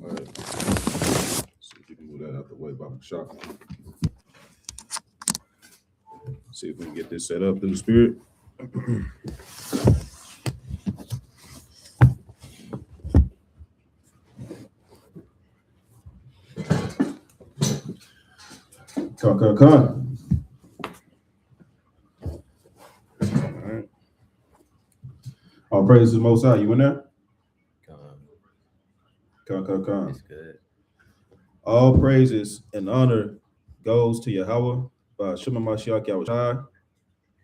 All right. See if we can move that out the way by the shop. See if we can get this set up through the spirit. Come. All right. All praise to the Most High. You in there? Come. It's good. All praises and honor goes to Yahweh by Shema Mashiach Yahushai.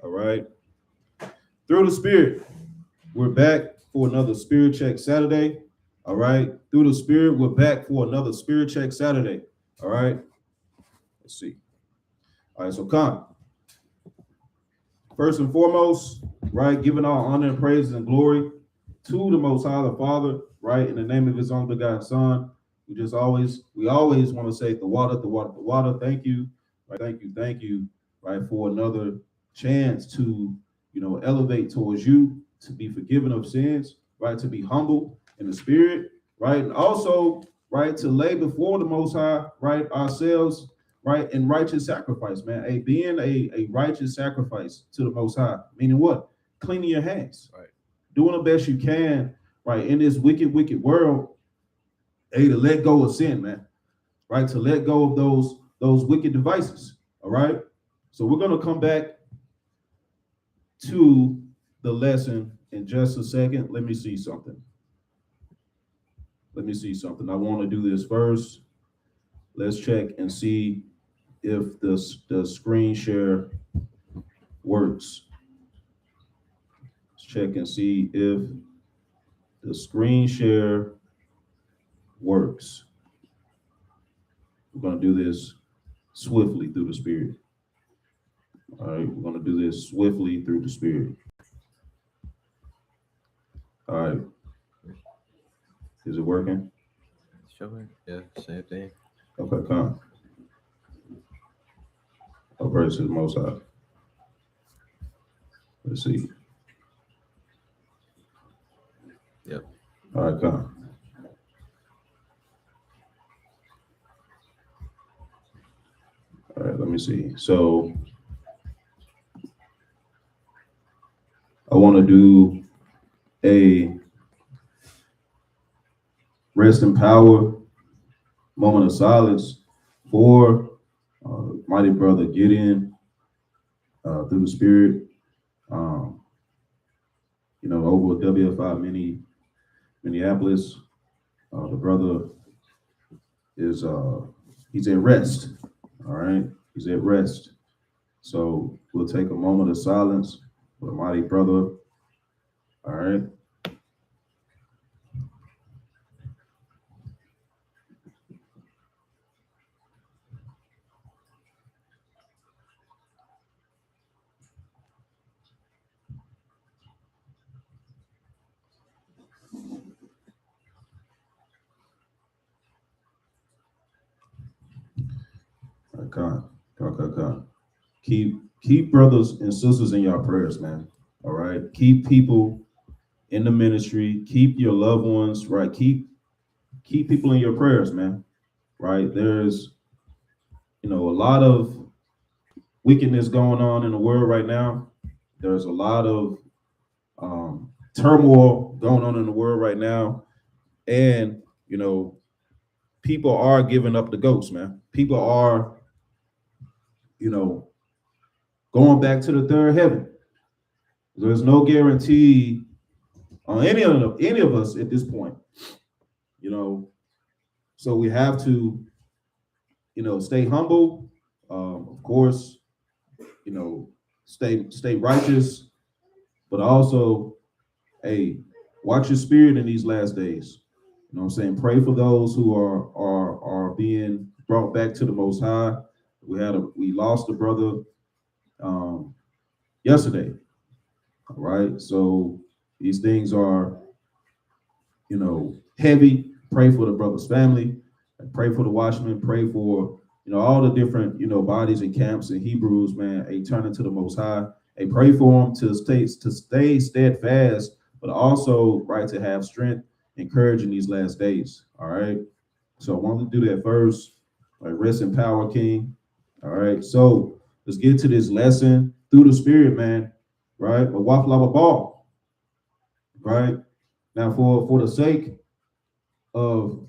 All right. Through the Spirit, we're back for another Spirit Check Saturday. All right. Through the Spirit, we're back for another Spirit Check Saturday. All right. Let's see. All right. So, come. First and foremost, right, giving all honor and praise and glory to the Most High, the Father, right, in the name of His only begotten Son. We always want to say the water. Thank you, right? Thank you, right, for another chance to, elevate towards you, to be forgiven of sins, right, to be humble in the spirit, right, and also, right, to lay before the Most High, right, ourselves, right, in righteous sacrifice, man. Being a righteous sacrifice to the Most High, meaning what? Cleaning your hands, right, doing the best you can, right, in this wicked world. To let go of sin, man, right? To let go of those wicked devices, all right? So we're going to come back to the lesson in just a second. Let me see something. I want to do this first. Let's check and see if the screen share works. Let's check and see if the screen share works. We're going to do this swiftly through the Spirit. All right, we're going to do this swiftly through the Spirit. All right. Is it working? Sure. Yeah, same thing. Okay, come. All praise to the Most High. Let's see. Yep. All right, come. All right, let me see. So I want to do a rest in power moment of silence for mighty brother Gideon through the Spirit. Over WFI Minneapolis, the brother is he's at rest. All right, he's at rest. So we'll take a moment of silence for the mighty brother. All right. Come. Keep brothers and sisters in your prayers, man. All right. Keep people in the ministry. Keep your loved ones, right? Keep people in your prayers, man. Right. There's, a lot of wickedness going on in the world right now. There's a lot of turmoil going on in the world right now. And, people are giving up the ghost, man. People are, going back to the third heaven. There's no guarantee on any of us at this point, So we have to, stay humble, of course, stay righteous, but also, watch your spirit in these last days. You know what I'm saying? Pray for those who are being brought back to the Most High. We lost a brother yesterday. All right. So these things are, heavy. Pray for the brother's family. Pray for the watchmen. Pray for, all the different, bodies and camps and Hebrews, man. Turn to the Most High. Pray for them to stay steadfast but also, right, to have strength and courage in these last days. All right. So I wanted to do that first. Like, rest in power, King. All right. So let's get to this lesson through the Spirit, man. Right. Mawath La Babal. Right. Now, for the sake of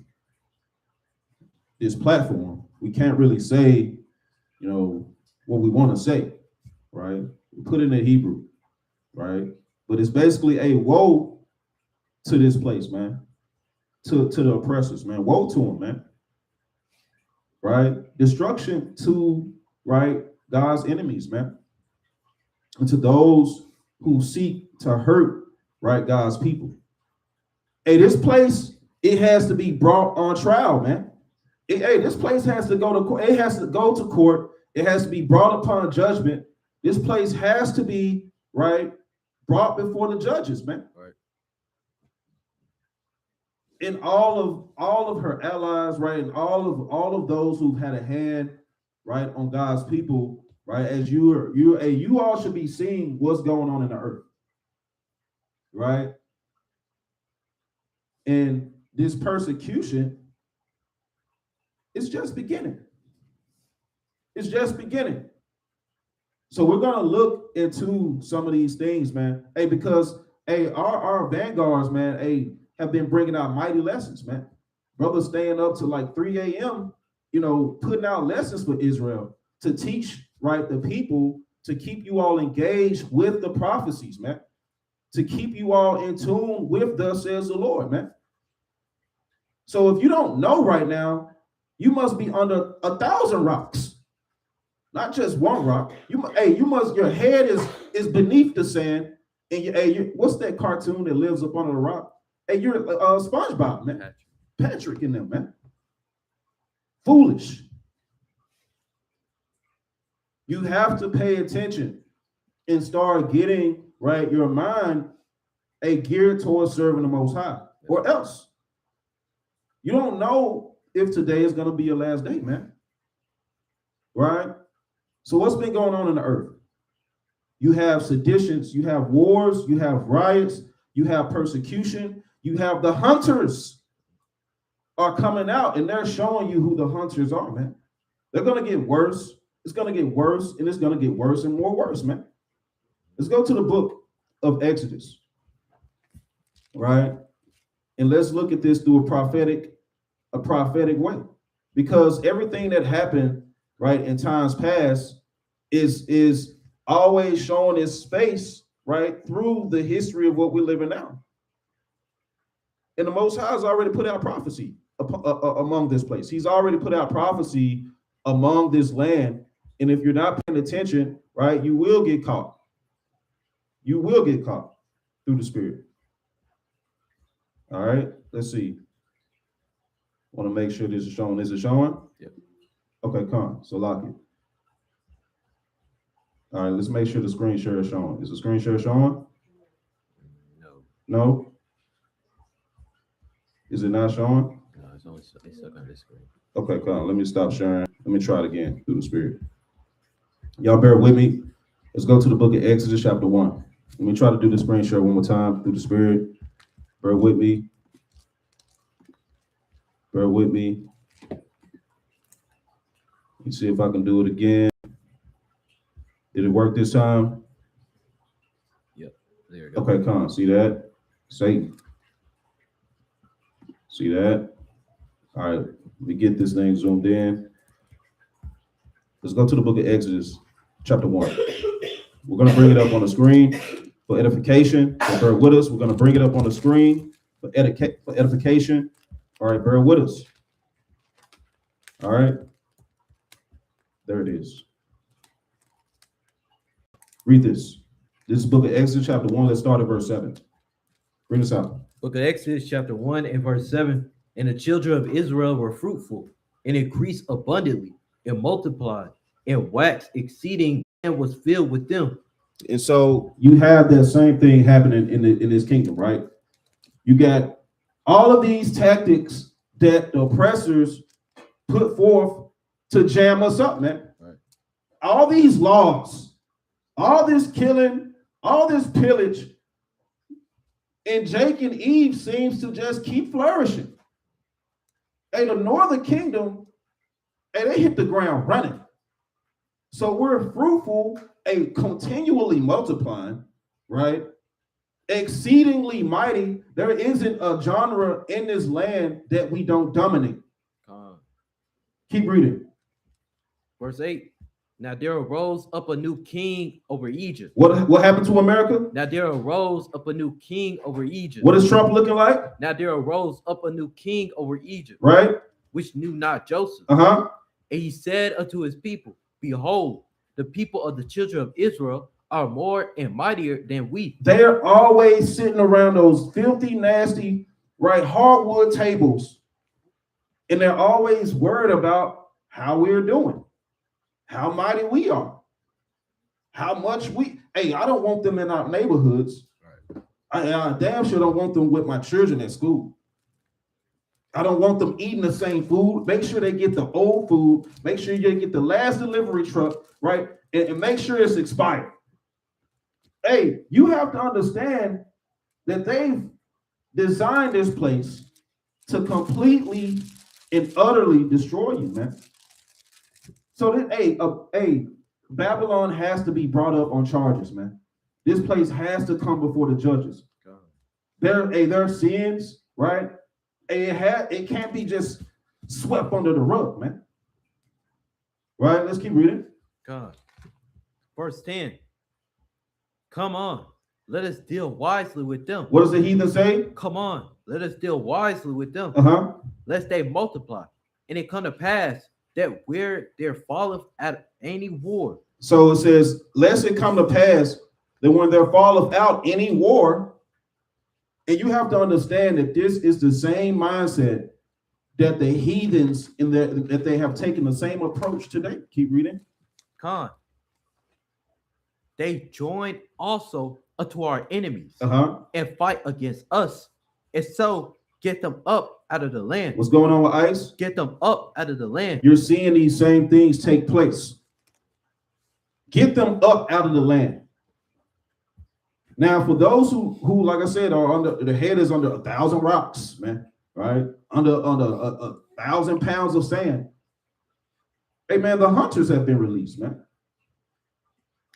this platform, we can't really say, what we want to say, right? We put it in Hebrew, right? But it's basically a woe to this place, man. To the oppressors, man. Woe to them, man. Right? Destruction to, right, God's enemies, man. And to those who seek to hurt, right, God's people. Hey, this place, it has to be brought on trial, man. This place has to go to court. It has to go to court. It has to be brought upon judgment. This place has to be, right, brought before the judges, man. Right. And all of her allies, right, and all of those who've had a hand, right, on God's people, right, as you all should be seeing what's going on in the earth, right? And this persecution is just beginning. It's just beginning. So we're gonna look into some of these things, man. Hey, because our vanguards, man, have been bringing out mighty lessons, man. Brothers staying up to like 3 a.m., putting out lessons for Israel to teach, right, the people, to keep you all engaged with the prophecies, man. To keep you all in tune with thus says the Lord, man. So if you don't know right now, you must be under 1,000 rocks, not just one rock. Your head is beneath the sand, and what's that cartoon that lives up under the rock? Hey, you're SpongeBob, man. Patrick in them, man. Foolish. You have to pay attention and start getting, right, your mind geared towards serving the Most High, or else you don't know if today is going to be your last day, man. Right? So what's been going on in the earth? You have seditions, you have wars, you have riots, you have persecution, you have the hunters are coming out, and they're showing you who the hunters are, man. They're going to get worse. It's going to get worse, and it's going to get worse and more worse, man. Let's go to the book of Exodus, right? And let's look at this through a prophetic way, because everything that happened, right, in times past is always showing its face, right, through the history of what we're living now. And the Most High has already put out prophecy among this place. He's already put out prophecy among this land. And if you're not paying attention, right, you will get caught. You will get caught through the Spirit. All right, let's see. Want to make sure this is showing. Is it showing? Yep. Okay, come. So lock it. All right, let's make sure the screen share is showing. Is the screen share showing? No. No? Is it not showing? No, it's stuck on this screen. Okay, come. Let me stop sharing. Let me try it again through the Spirit. Y'all bear with me. Let's go to the book of Exodus chapter 1. Let me try to do the screen share one more time through the Spirit. Bear with me. Bear with me. Let's see if I can do it again. Did it work this time? Yep. There we go. Okay, come. See that? Satan. See that? All right. Let me get this thing zoomed in. Let's go to the book of Exodus, chapter 1. We're going to bring it up on the screen for edification. So bear with us. We're going to bring it up on the screen for edification. All right, bear with us. All right. There it is. Read this. This is the book of Exodus, chapter 1. Let's start at verse 7. Bring us out. Book of Exodus, chapter 1 and verse 7. And the children of Israel were fruitful and increased abundantly and multiplied and waxed exceeding and was filled with them. And so you have that same thing happening in this kingdom, right? You got all of these tactics that the oppressors put forth to jam us up, man. Right. All these laws, all this killing, all this pillage, And Jake and Eve seems to just keep flourishing. Hey, the northern kingdom, hey, they hit the ground running. So we're fruitful, continually multiplying, right? Exceedingly mighty. There isn't a genre in this land that we don't dominate. Keep reading. Verse 8. Now there arose up a new king over Egypt. What happened to America? Now there arose up a new king over Egypt. What is Trump looking like? Now there arose up a new king over Egypt, right? Which knew not Joseph. And he said unto his people, behold, the people of the children of Israel are more and mightier than we. They're always sitting around those filthy, nasty, right, hardwood tables. And they're always worried about how we're doing, how mighty we are, how much I don't want them in our neighborhoods. Right. I damn sure don't want them with my children at school. I don't want them eating the same food. Make sure they get the old food. Make sure you get the last delivery truck, right? And make sure it's expired. Hey, you have to understand that they've designed this place to completely and utterly destroy you, man. So that, Babylon has to be brought up on charges, man. This place has to come before the judges. Their sins, right? It can't be just swept under the rug, man. Right? Let's keep reading. God. Verse 10. Come on, let us deal wisely with them. What does the heathen say? Come on, let us deal wisely with them. Lest they multiply. And it come to pass that where there falleth at any war. So it says, lest it come to pass that when there falleth out any war. And you have to understand that this is the same mindset that the heathens that they have taken the same approach today. Keep reading. Con. They joined also unto our enemies and fight against us. And so get them up out of the land. What's going on with ICE? Get them up out of the land. You're seeing these same things take place. Get them up out of the land. Now, for those who like I said, are under the head is under 1,000 rocks, man, right? Under 1,000 pounds of sand. Hey, man, the hunters have been released, man.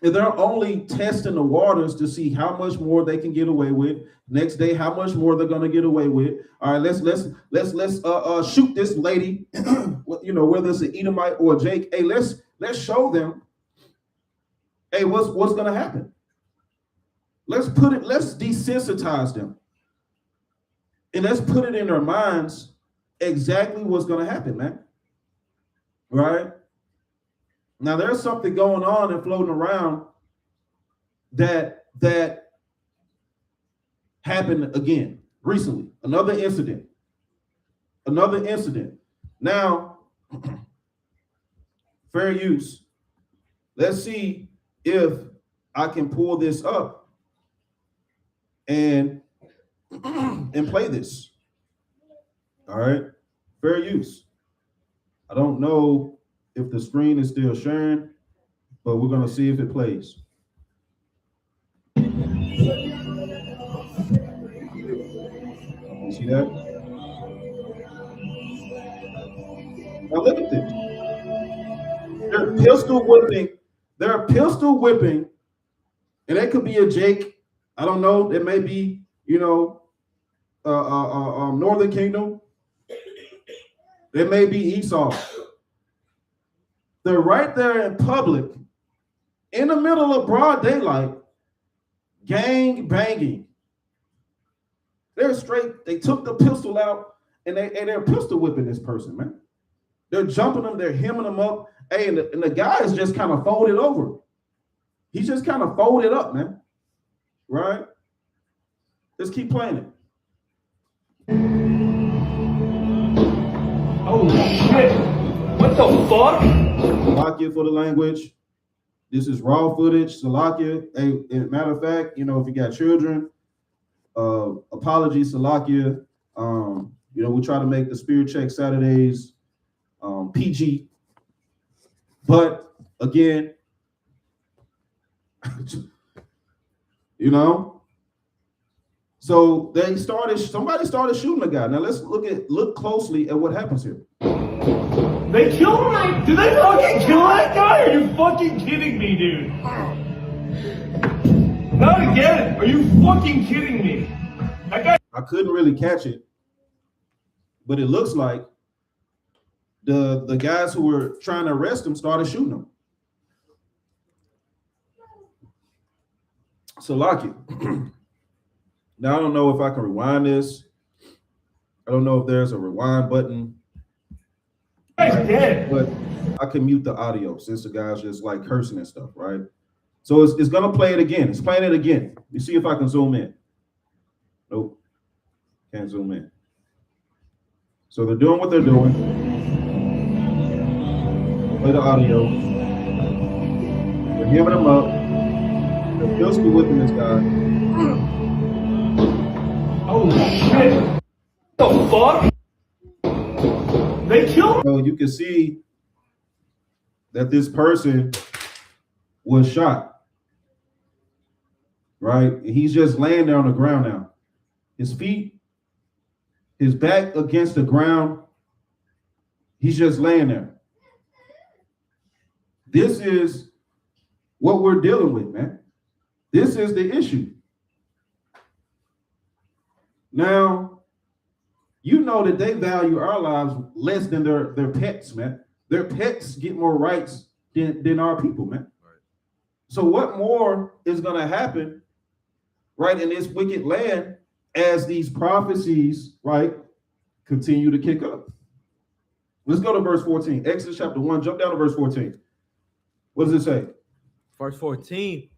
And they're only testing the waters to see how much more they can get away with. Next day, how much more they're gonna get away with. All right, let's shoot this lady, whether it's an Edomite or a Jake. Hey, let's show them. Hey, what's gonna happen? Let's desensitize them. And let's put it in their minds exactly what's gonna happen, man. Right? Now there's something going on and floating around that happened again recently. Another incident. Now, fair use. Let's see if I can pull this up and play this. All right, fair use. I don't know if the screen is still sharing, but we're gonna see if it plays. You see that? Now look at this. They're pistol whipping, and that could be a Jake. I don't know. It may be, Northern Kingdom. It may be Esau. They're right there in public, in the middle of broad daylight, gang banging. They're straight. They took the pistol out and they're pistol whipping this person, man. They're jumping them. They're hemming them up. Hey, and the guy is just kind of folded over. He's just kind of folded up, man. Right? Let's keep playing it. Oh shit! What the fuck? Salakia for the language. This is raw footage. Salakia. Hey, matter of fact, if you got children, apologies, Salakia. We try to make the Spirit Check Saturdays PG. But again, So somebody started shooting the guy. Now let's look closely at what happens here. They killed him? Did they fucking kill that guy? Are you fucking kidding me, dude? Not again. Are you fucking kidding me? That guy. I couldn't really catch it, but it looks like the guys who were trying to arrest him started shooting him. So lock it. Now I don't know if I can rewind this. I don't know if there's a rewind button. Guy's dead. But I can mute the audio since the guy's just like cursing and stuff, right? So it's gonna play it again. It's playing it again. You see if I can zoom in. Nope, can't zoom in. So they're doing what they're doing. Play the audio. They're giving him up. They're physically whipping this guy. Oh shit. What the fuck? They killed him? So you can see that this person was shot, right? He's just laying there on the ground now. His feet, his back against the ground. He's just laying there. This is what we're dealing with, man. This is the issue. Now, you know that they value our lives less than their pets, man. Their pets get more rights than our people, man. Right. So what more is going to happen, right, in this wicked land as these prophecies, right, continue to kick up? Let's go to verse 14. Exodus chapter 1, jump down to verse 14. What does it say? Verse 14,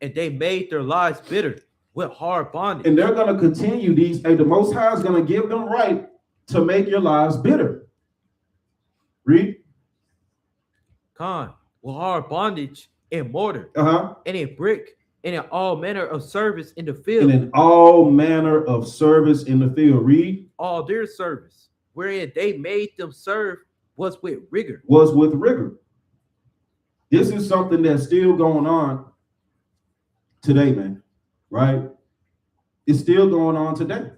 and they made their lives bitter with hard bondage. And they're going to continue these. Hey, the Most High is going to give them right to make your lives bitter. Read. With hard bondage and mortar, and in brick, and in all manner of service in the field. And in all manner of service in the field. Read. All their service, wherein they made them serve, was with rigor. Was with rigor. This is something that's still going on today, man. Right? It's still going on today.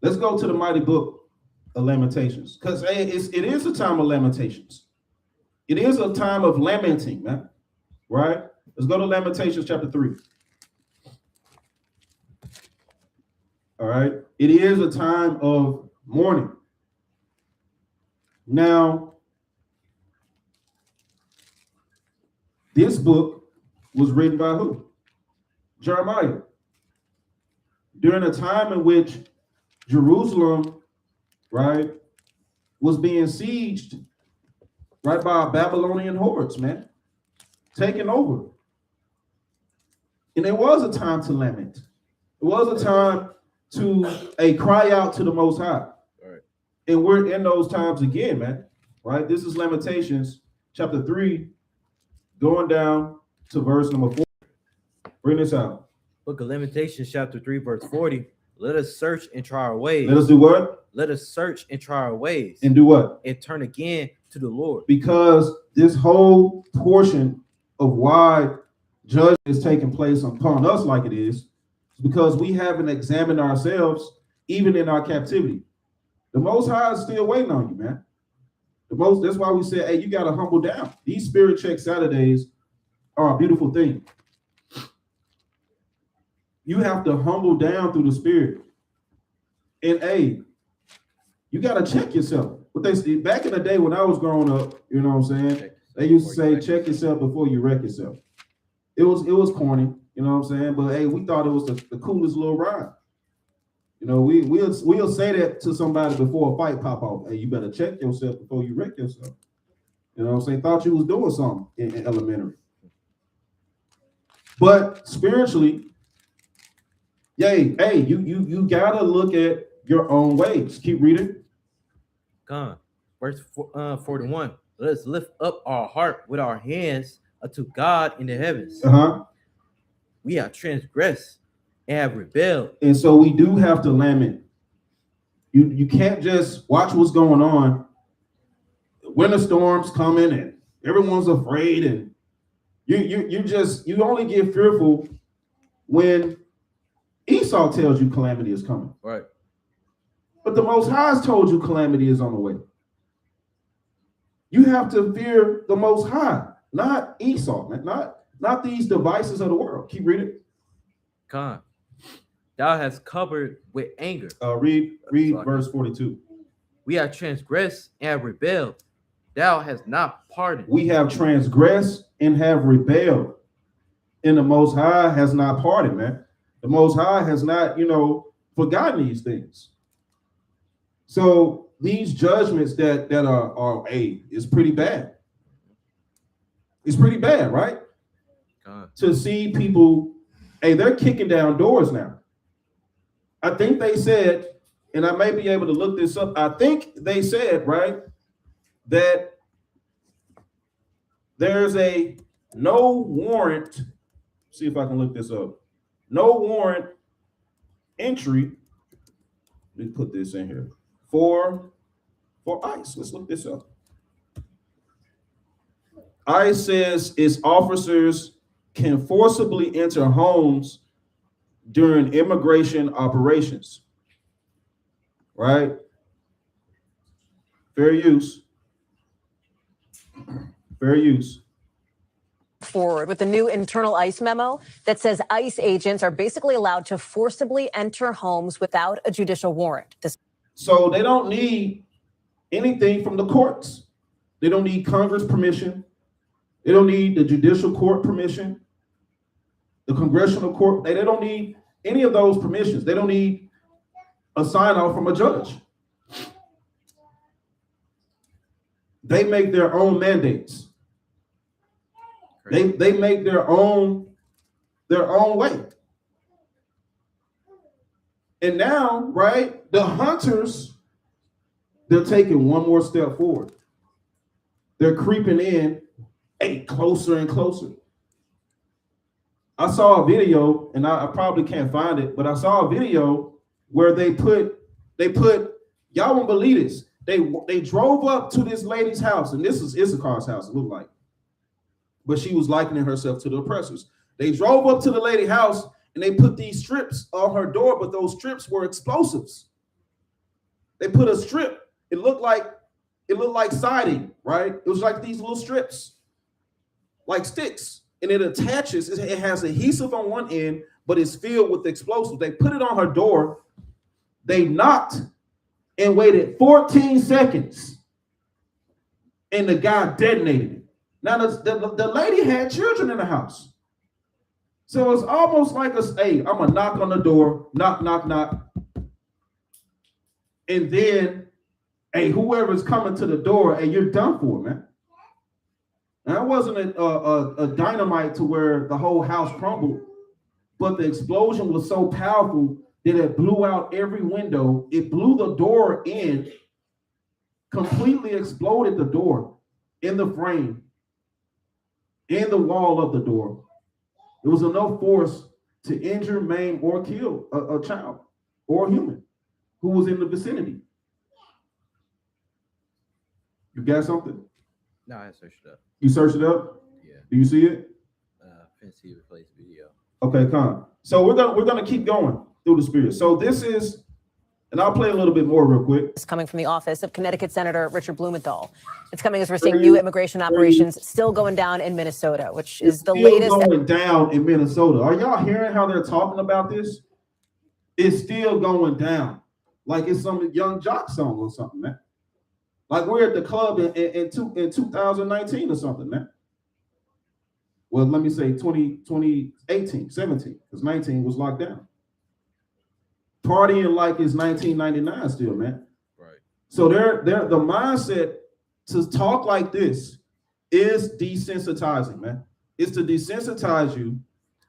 Let's go to the mighty book of Lamentations, because it is a time of lamentations. It is a time of lamenting, man. Right? Let's go to Lamentations chapter 3. All right. It is a time of mourning. Now, this book was written by who? Jeremiah. During a time in which Jerusalem, right, was being sieged, right, by Babylonian hordes, man, taking over. And it was a time to lament. It was a time to cry out to the Most High. Right. And we're in those times again, man, right? This is Lamentations chapter 3, going down to verse number 4. Bring this out. Book of Lamentations, chapter 3, verse 40. Let us search and try our ways. Let us do what? Let us search and try our ways. And do what? And turn again to the Lord. Because this whole portion of why judgment is taking place upon us like it is because we haven't examined ourselves even in our captivity. The Most High is still waiting on you, man. That's why we said, hey, you got to humble down. These Spirit Check Saturdays are a beautiful thing. You have to humble down through the Spirit. And hey, you got to check yourself. What they say back in the day when I was growing up, you know what I'm saying? They used to say, check yourself before you wreck yourself. It was corny, you know what I'm saying? But hey, we thought it was the coolest little rhyme. You know, we'll say that to somebody before a fight pop off. Hey, you better check yourself before you wreck yourself. You know what I'm saying? Thought you was doing something in elementary. But spiritually, hey, you gotta look at your own ways. Keep reading. Verse 41. Let us lift up our heart with our hands unto God in the heavens. We have transgressed and have rebelled. And so we do have to lament. You can't just watch what's going on. Winter storms coming and everyone's afraid, and you only get fearful when Esau tells you calamity is coming. Right. But the Most High has told you calamity is on the way. You have to fear the Most High, not Esau, man. Not these devices of the world. Keep reading. Con. Thou hast covered with anger. Read verse 42. We have transgressed and rebelled. Thou hast not pardoned. We have transgressed and have rebelled. And the Most High has not pardoned, man. The Most High has not, forgotten these things. So these judgments that are is pretty bad. It's pretty bad, right? To see people, they're kicking down doors now. I think they said, and I may be able to look this up. I think they said, right, that there's a no warrant. See if I can look this up. No warrant entry. Let me put this in here for ICE. Let's look this up. ICE says its officers can forcibly enter homes during immigration operations. Right? Fair use. Fair use. Forward with the new internal ICE memo that says ICE agents are basically allowed to forcibly enter homes without a judicial warrant. So they don't need anything from the courts. They don't need Congress permission. They don't need the judicial court permission, the congressional court. They don't need any of those permissions. They don't need a sign off from a judge. They make their own mandates. They make their own way. And now, right, the hunters, they're taking one more step forward. They're creeping in closer and closer. I saw a video, and I probably can't find it, but I saw a video where they put, y'all won't believe this. They drove up to this lady's house, and this is Issachar's house, it looked like. But she was likening herself to the oppressors. They drove up to the lady's house, and they put these strips on her door, but those strips were explosives. They put a strip. It looked like siding, right? It was like these little strips, like sticks, and it attaches. It has adhesive on one end, but it's filled with explosives. They put it on her door. They knocked and waited 14 seconds, and the guy detonated it. Now the lady had children in the house, so it's almost like I'm gonna knock on the door, knock, knock, knock, and then, whoever's coming to the door, you're done for, man. Now, it wasn't a dynamite to where the whole house crumbled, but the explosion was so powerful that it blew out every window. It blew the door in, completely exploded the door in the frame, in the wall of the door. It was enough force to injure, maim, or kill a child or a human who was in the vicinity. You got something? No, I searched it up. You searched it up? Yeah. Do you see it? Fancy replace video. Okay, come. So we're gonna keep going through the spirit. So this is, and I'll play a little bit more real quick. It's coming from the office of Connecticut Senator Richard Blumenthal. It's coming as we're seeing new immigration operations still going down in Minnesota, which is the latest. Going down in Minnesota. Are y'all hearing how they're talking about this? It's still going down, like it's some Young Jock song or something, man. Like we're at the club in 2019 or something, man. Well, let me say 2018, 17, because 19 was locked down. Partying like it's 1999 still, man. Right. So they're the mindset to talk like this is desensitizing, man. It's to desensitize you,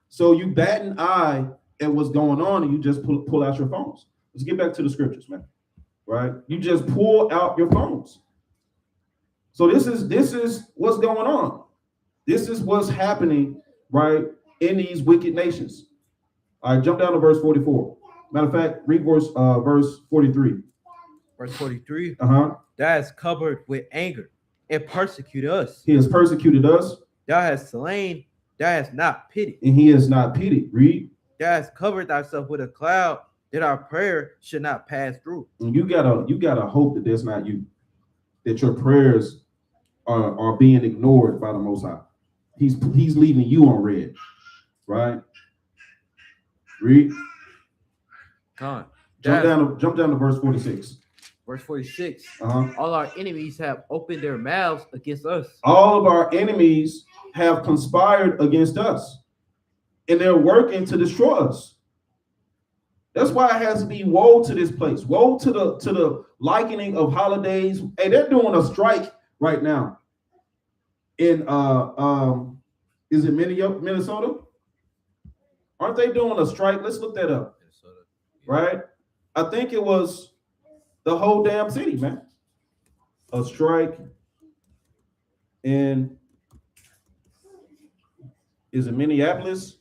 so you bat an eye at what's going on and you just pull out your phones. Let's get back to the scriptures, man. Right? You just pull out your phones. So this is what's going on. This is what's happening, right, in these wicked nations. All right, jump down to verse 44. Matter of fact, read verse 43. Verse 43. Uh-huh. Thou hast covered with anger and persecuted us. He has persecuted us. Thou hast slain, thou hast not pitied. And he has not pitied. Read. Thou hast covered thyself with a cloud, that our prayer should not pass through. And you gotta hope that that's not you, that your prayers are being ignored by the Most High. He's leaving you on red, right? Read. Con. Jump down to verse 46. Verse 46. Uh-huh. All our enemies have opened their mouths against us. All of our enemies have conspired against us, and they're working to destroy us. That's why it has to be woe to this place. Woe to the likening of holidays. Hey, they're doing a strike right now in is it Minnesota? Aren't they doing a strike? Let's look that up. Minnesota. Right? I think it was the whole damn city, man. A strike in, is it Minneapolis?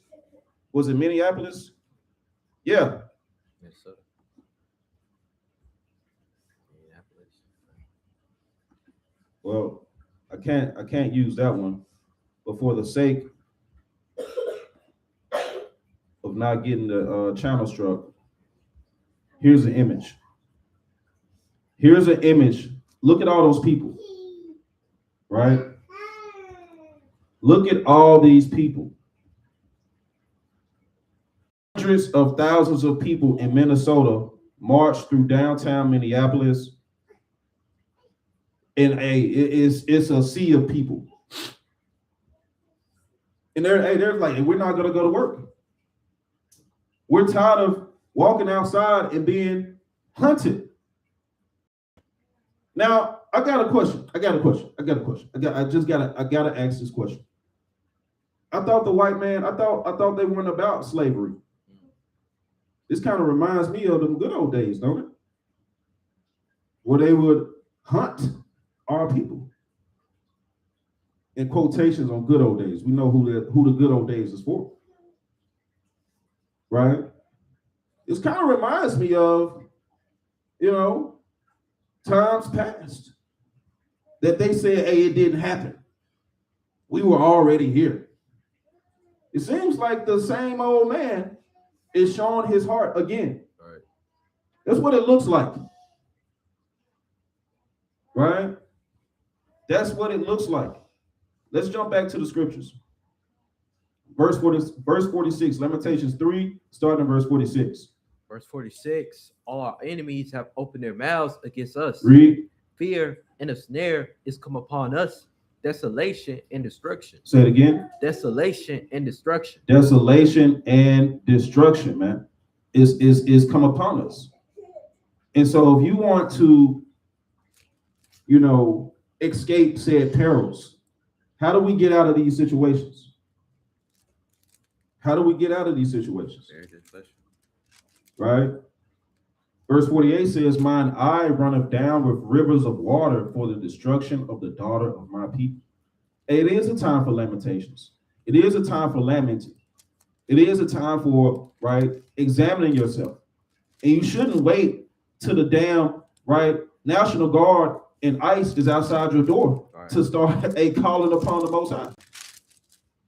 Was it Minneapolis? Yeah. Minnesota. Minneapolis. Well, I can't use that one, but for the sake of not getting the channel struck, here's an image. Here's an image. Look at all those people, right? Look at all these people. Hundreds of thousands of people in Minnesota marched through downtown Minneapolis. And it's a sea of people. And they're like, hey, we're not gonna go to work. We're tired of walking outside and being hunted. Now, I got a question. I gotta ask this question. I thought the white man, I thought they weren't about slavery. This kind of reminds me of the good old days, don't it? Where they would hunt our people. In quotations on good old days. We know who the good old days is for. Right? This kind of reminds me of, times past. That they said, hey, it didn't happen. We were already here. It seems like the same old man is showing his heart again. Right. That's what it looks like. Right? That's what it looks like. Let's jump back to the scriptures. Verse 46, Lamentations 3, starting in verse 46. Verse 46. All our enemies have opened their mouths against us. Read. Fear and a snare is come upon us. Desolation and destruction. Say it again. Desolation and destruction. Desolation and destruction, man, is come upon us. And so if you want to, escape said perils, how do we get out of these situations? How do we get out of these situations? Very good question. Right? Verse 48 says, mine eye runneth down with rivers of water for the destruction of the daughter of my people. It is a time for lamentations. It is a time for lamenting. It is a time for, examining yourself. And you shouldn't wait till the damn, National Guard and ICE is outside your door to start calling upon the Most High.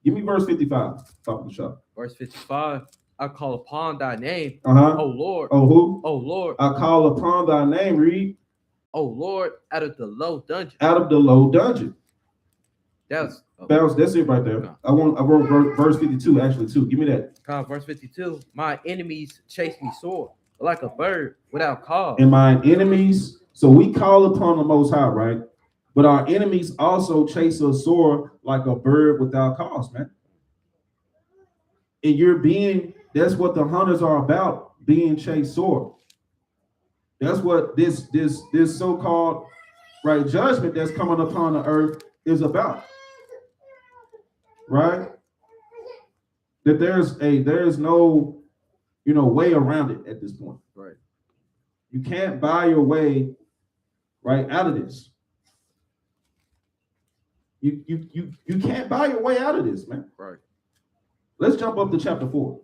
Give me verse 55, top of the shop. Verse 55. I call upon thy name, Uh-huh. O Lord. Oh, who? O Lord. I call upon thy name, read. O Lord, out of the low dungeon. Out of the low dungeon. That's Bounce, that's it right there. I wrote verse 52, actually, too. Give me that. verse 52. My enemies chase me sore, like a bird without cause. And my enemies, so we call upon the Most High, right? But our enemies also chase us sore like a bird without cause, man. And that's what the hunters are about, being chased sore. That's what this so-called judgment that's coming upon the earth is about. Right? That there's no way around it at this point. Right. You can't buy your way out of this. You can't buy your way out of this, man. Right. Let's jump up to chapter 4.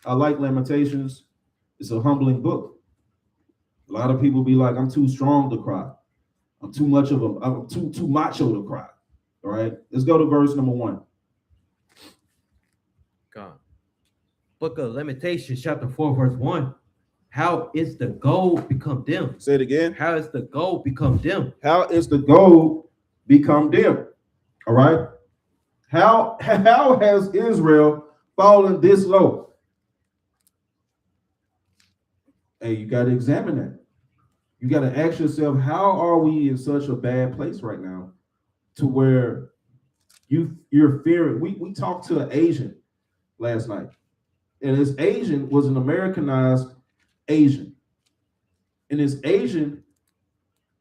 I like Lamentations. It's a humbling book. A lot of people be like, I'm too strong to cry. I'm too macho to cry. All right. Let's go to verse number 1. God. Book of Lamentations, chapter 4, verse 1. How is the gold become dim? Say it again. How is the gold become dim? How is the gold become dim? All right. How has Israel fallen this low? Hey, you got to examine that. You got to ask yourself, how are we in such a bad place right now to where you're fearing? We talked to an Asian last night, and this Asian was an Americanized Asian. And this Asian,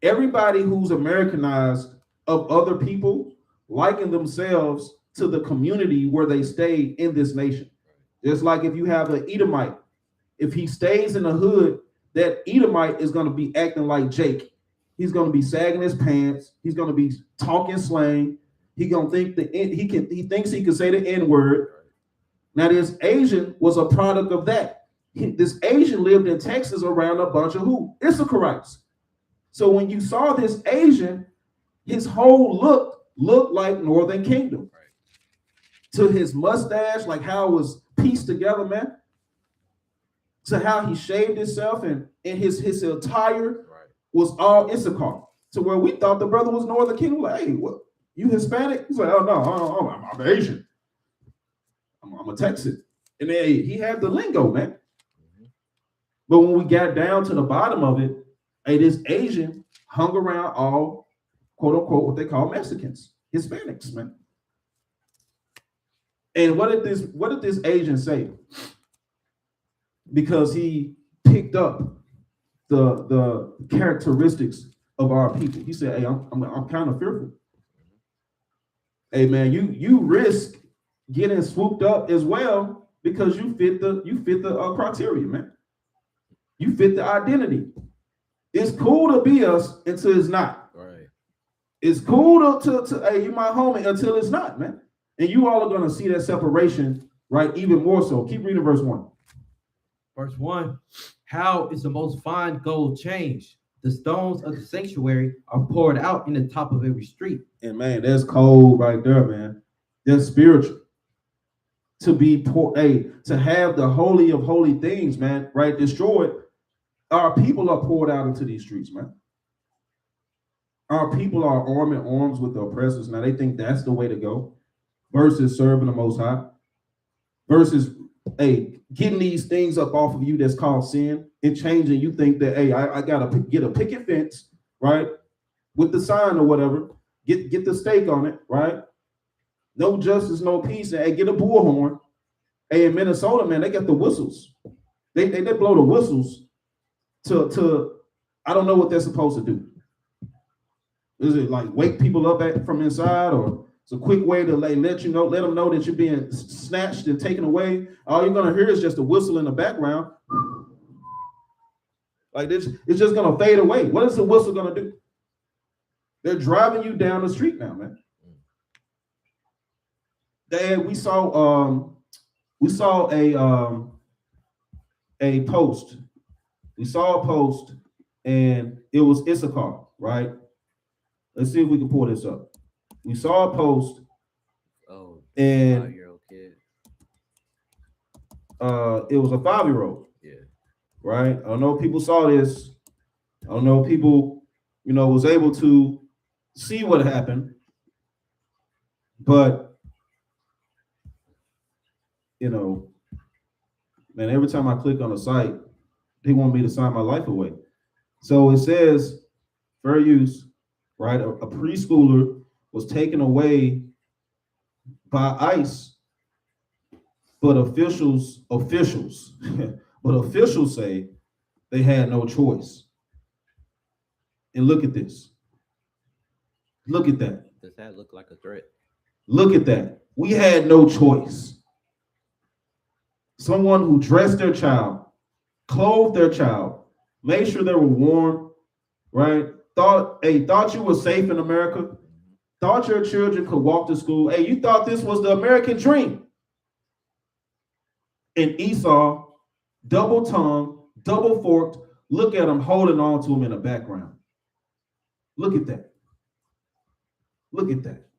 everybody who's Americanized of other people liken themselves to the community where they stay in this nation. Just like if you have an Edomite, if he stays in the hood, that Edomite is going to be acting like Jake. He's going to be sagging his pants. He's going to be talking slang. He's going to think he thinks he can say the N-word. Now, this Asian was a product of that. This Asian lived in Texas around a bunch of who? Issacharites. So when you saw this Asian, his whole look looked like Northern Kingdom. To his mustache, like how it was pieced together, man. To how he shaved himself and his attire was all Issachar. To where we thought the brother was Northern Kingdom. Like, hey, what? You Hispanic? He's like, oh no, I'm Asian. I'm a Texan. And then he had the lingo, man. But when we got down to the bottom of it, hey, this Asian hung around all, quote unquote, what they call Mexicans, Hispanics, man. And what did this Asian say? Because he picked up the characteristics of our people. He said, hey, I'm kind of fearful. Hey man, you risk getting swooped up as well because you fit the criteria, man. You fit the identity. It's cool to be us until it's not. Right. It's cool to hey, you my homie until it's not, man. And you all are going to see that separation, right? Even more so. Keep reading verse 1. Verse 1. How is the most fine gold changed? The stones of the sanctuary are poured out in the top of every street. And man, that's cold right there, man. That's spiritual. To be to have the holy of holy things, man, right, destroyed. Our people are poured out into these streets, man. Our people are arm in arms with the oppressors. Now they think that's the way to go, versus serving the Most High, versus getting these things up off of you that's called sin and changing. You think that, hey, I gotta get a picket fence, right, with the sign or whatever. Get the stake on it, right? No justice, no peace. And hey, get a bullhorn. Hey, in Minnesota, man, they got the whistles. They blow the whistles to I don't know what they're supposed to do. Is it like wake people up from inside, or it's a quick way to let them know that you're being snatched and taken away? All you're gonna hear is just a whistle in the background. Like this, it's just gonna fade away. What is the whistle gonna do? They're driving you down the street now, man. We saw a post. We saw a post, and it was Issachar, right? Let's see if we can pull this up. We saw a post. Oh, and 5-year-old kid. It was a 5-year-old. Yeah. Right? I don't know if people saw this. I don't know if people, was able to see what happened. But, man, every time I click on a site, they want me to sign my life away. So it says, fair use, right? A preschooler was taken away by ICE, but officials say they had no choice. And look at this. Look at that. Does that look like a threat? Look at that. We had no choice. Someone who dressed their child, clothed their child, made sure they were warm, right? Thought you were safe in America. Thought your children could walk to school. Hey, you thought this was the American dream. And Esau, double-tongued, double-forked, look at him holding on to him in the background. Look at that. Look at that.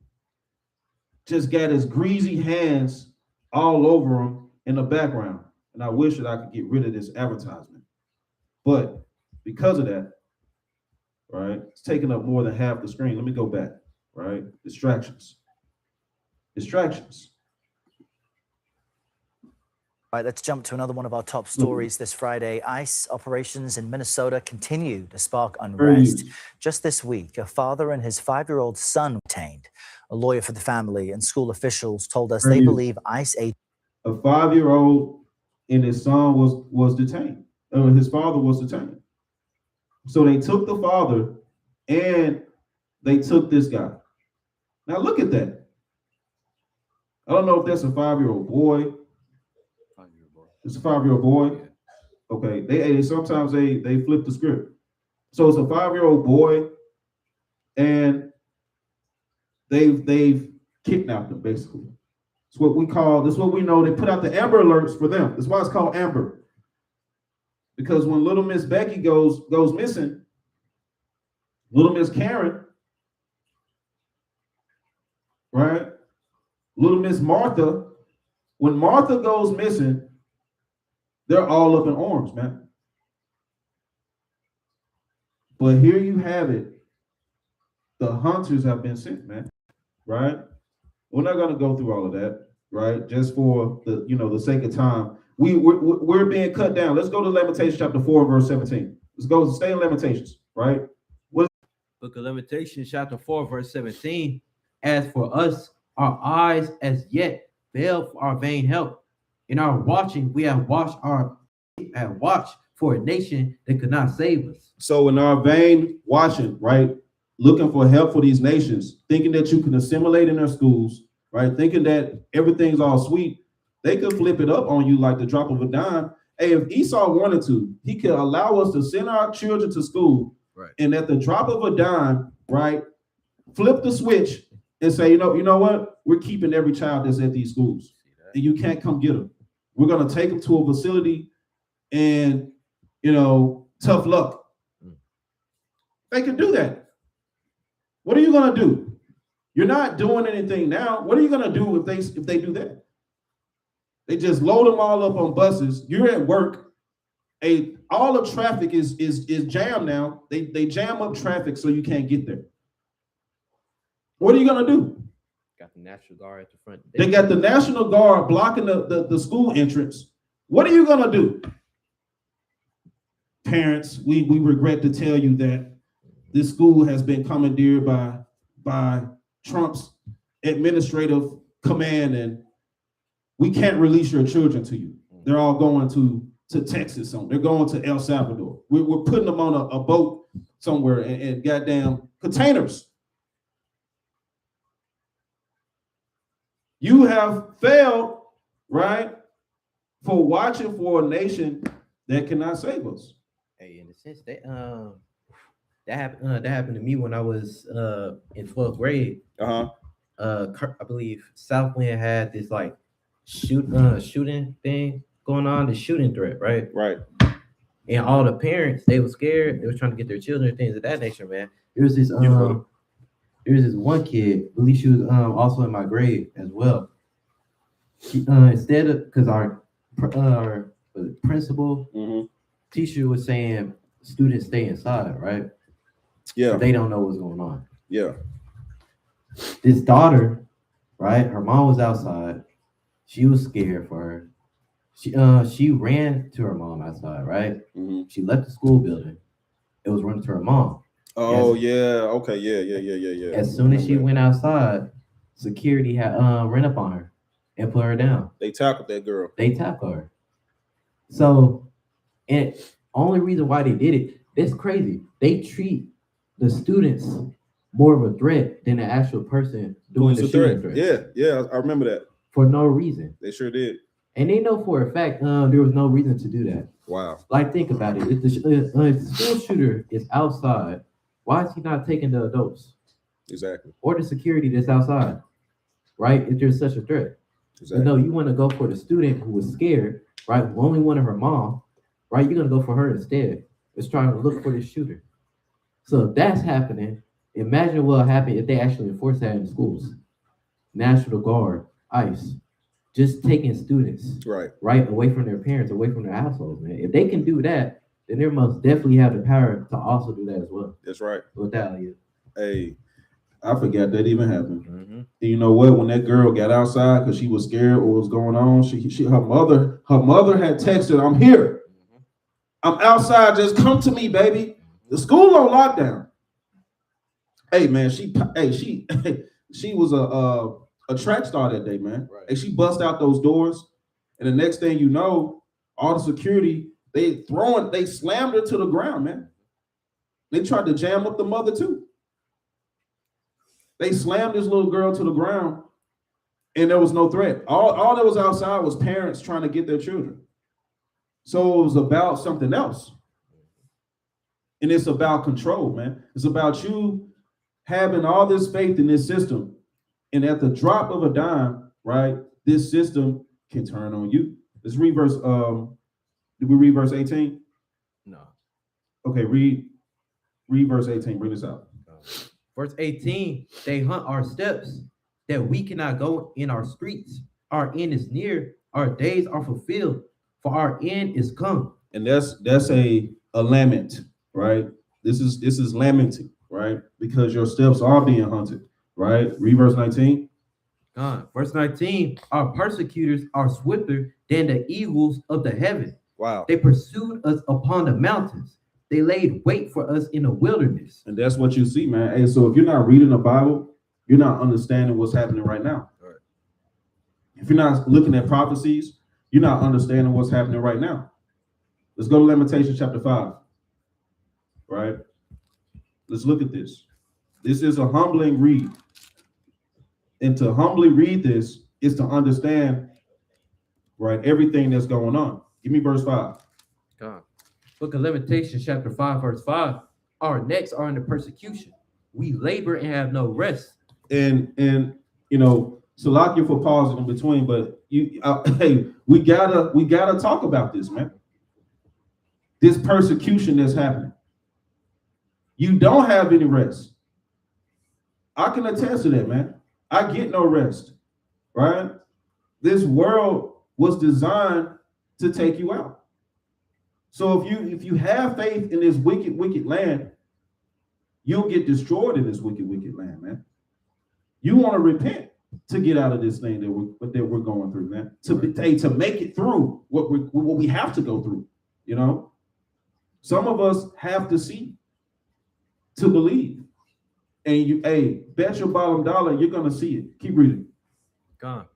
Just got his greasy hands all over him in the background. And I wish that I could get rid of this advertisement. But because of that, right, it's taking up more than half the screen. Let me go back, right? Distractions. Distractions. All right, let's jump to another one of our top stories this Friday. ICE operations in Minnesota continue to spark unrest. Just this week, a father and his 5-year-old son were detained. A lawyer for the family and school officials told us they believe ICE agents. A 5-year-old and his son was detained. His father was detained. So they took the father and they took this guy. Now look at that. I don't know if that's a 5-year-old boy. It's a 5-year-old boy. Okay. They sometimes they flip the script. So it's a 5-year-old boy, and they've kidnapped him basically. It's what we call. This is what we know. They put out the Amber Alerts for them. That's why it's called Amber. Because when little Miss Becky goes missing, little Miss Karen, right? Little Miss Martha, when Martha goes missing, they're all up in arms, man. But here you have it. The hunters have been sent, man. Right? We're not going to go through all of that, right? Just for the sake of time. We're being cut down. Let's go to Lamentations chapter 4, verse 17. Let's go stay in Lamentations, right? Book of Lamentations chapter 4, verse 17. As for us, our eyes as yet fail for our vain help. In our watching, we have watched for a nation that could not save us. So in our vain watching, right, looking for help for these nations, thinking that you can assimilate in their schools, right, thinking that everything's all sweet, they could flip it up on you like the drop of a dime. Hey, if Esau wanted to, he could allow us to send our children to school, right, and at the drop of a dime, right, flip the switch and say, you know what, we're keeping every child that's at these schools, and you can't come get them. We're going to take them to a facility and, tough luck. They can do that. What are you going to do? You're not doing anything now. What are you going to do if they do that? They just load them all up on buses. You're at work. All the traffic is jammed now. They jam up traffic so you can't get there. What are you going to do? Got the National Guard at the front. They got the National Guard blocking the school entrance. What are you gonna do? Parents, we regret to tell you that this school has been commandeered by Trump's administrative command, and we can't release your children to you. They're all going to Texas. They're going to El Salvador. We're putting them on a boat somewhere and goddamn containers. You have failed, right, for watching for a nation that cannot save us. Hey, in a sense, that happened to me when I was in 12th grade. I believe Southwind had this like shooting thing going on, the shooting threat, right? Right. And all the parents, they were scared. They were trying to get their children, things of that nature, man. There was this one kid, I believe she was also in my grade as well. She, instead of, because our principal teacher was saying students stay inside, right? Yeah. They don't know what's going on. Yeah. This daughter, right? Her mom was outside. She was scared for her. She ran to her mom outside, right? She left the school building. It was running to her mom. Oh, yeah. Okay. Yeah. As soon as she went outside, security had ran up on her and put her down. They tackled that girl. They tackled her. So, and only reason why they did it, that's crazy. They treat the students more of a threat than the actual person doing the shooting threat. Yeah, I remember that. For no reason. They sure did. And they know for a fact there was no reason to do that. Wow. Like, think about it. If the school shooter is outside, why is he not taking the adults? Exactly. Or the security that's outside, right? If there's such a threat. Exactly. No, you want to go for the student who was scared, right? Who only wanted her mom, right? You're going to go for her instead. It's trying to look for the shooter. So if that's happening, imagine what will happen if they actually enforce that in schools. National Guard, ICE, just taking students Right. away from their parents, away from their households, man. If they can do that, then they must definitely have the power to also do that as well. That's right. Without you, Hey, I forgot that even happened. Mm-hmm. And you know what? When that girl got outside because she was scared what was going on, her mother had texted, "I'm here. I'm outside. Just come to me, baby. The school on lockdown." Hey man, she was a track star that day, man. Right. And she bust out those doors, and the next thing you know, all the security they slammed her to the ground, man. They tried to jam up the mother too. They slammed this little girl to the ground, and there was no threat. All that was outside was parents trying to get their children. So it was about something else. And it's about control, man. It's about you having all this faith in this system. And at the drop of a dime, right, this system can turn on you. Let's read verse, did we read verse 18? No. Okay, read verse 18. Bring this out. verse 18, they hunt our steps, that we cannot go in our streets. Our end is near, our days are fulfilled, for our end is come. And that's a lament, right? This is lamenting, right? Because your steps are being hunted, right? Read verse 19. Verse 19, our persecutors are swifter than the eagles of the heaven. Wow. They pursued us upon the mountains. They laid wait for us in the wilderness. And that's what you see, man. Hey, so if you're not reading the Bible, you're not understanding what's happening right now. Right. If you're not looking at prophecies, you're not understanding what's happening right now. Let's go to Lamentations chapter 5, right? Let's look at this. This is a humbling read. And to humbly read this is to understand, right, everything that's going on. Give me verse 5. God. Book of Lamentations, chapter 5, verse 5. Our necks are under persecution. We labor and have no rest. And you know, Salakia for pausing in between, but hey, we gotta talk about this, man. This persecution that's happening. You don't have any rest. I can attest to that, man. I get no rest, right? This world was designed to take you out. So if you have faith in this wicked land, you'll get destroyed in this wicked land, man. You want to repent to get out of this thing that we're going through, man. To make it through what we have to go through, you know. Some of us have to see to believe, and bet your bottom dollar you're gonna see it. Keep reading. God.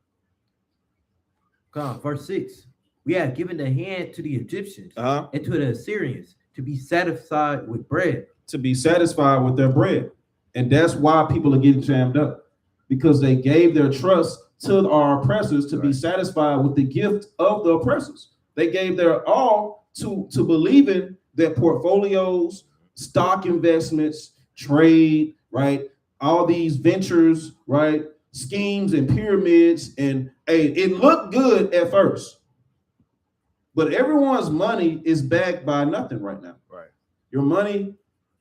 Verse 6. We have given the hand to the Egyptians and to the Assyrians to be satisfied with bread. To be satisfied with their bread. And that's why people are getting jammed up. Because they gave their trust to our oppressors to be satisfied with the gift of the oppressors. They gave their all to believing that portfolios, stock investments, trade, right? All these ventures, right? Schemes and pyramids. And it looked good at first. But everyone's money is backed by nothing right now. Right. Your money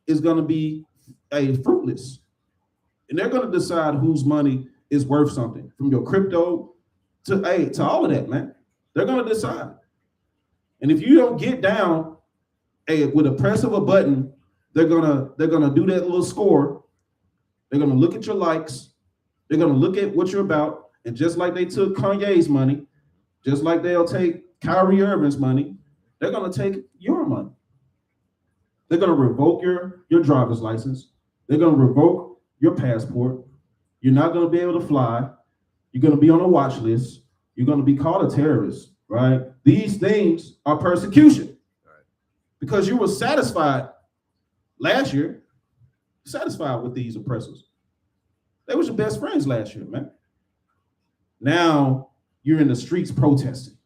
is going to be fruitless. And they're going to decide whose money is worth something, from your crypto to all of that, man. They're going to decide. And if you don't get down with a press of a button, they're gonna do that little score. They're going to look at your likes. They're going to look at what you're about. And just like they took Kanye's money, just like they'll take Kyrie Irving's money, they're going to take your money. They're going to revoke your driver's license. They're going to revoke your passport. You're not going to be able to fly. You're going to be on a watch list. You're going to be called a terrorist, right? These things are persecution. Right. Because you were satisfied last year, satisfied with these oppressors. They were your best friends last year, man. Now you're in the streets protesting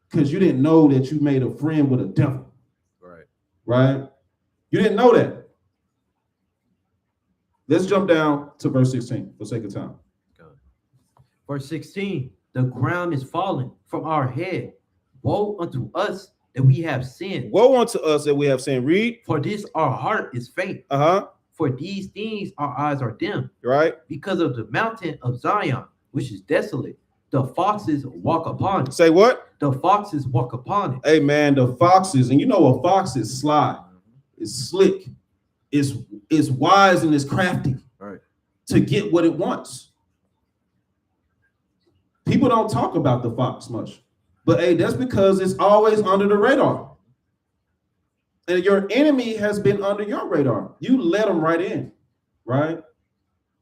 because you didn't know that you made a friend with a devil. Right? You didn't know that. Let's jump down to verse 16 for sake of time. Verse 16, the ground is fallen from our head. Woe unto us that we have sinned. Woe unto us that we have sinned. Read. For this our heart is faint. For these things our eyes are dim. Right. Because of the mountain of Zion, which is desolate, the foxes walk upon it. Say what? The foxes walk upon it. Hey man, the foxes, and you know a fox is sly, it's slick, it's wise and it's crafty Right. to get what it wants. People don't talk about the fox much, but hey, that's because it's always under the radar. And your enemy has been under your radar. You let them right in, right?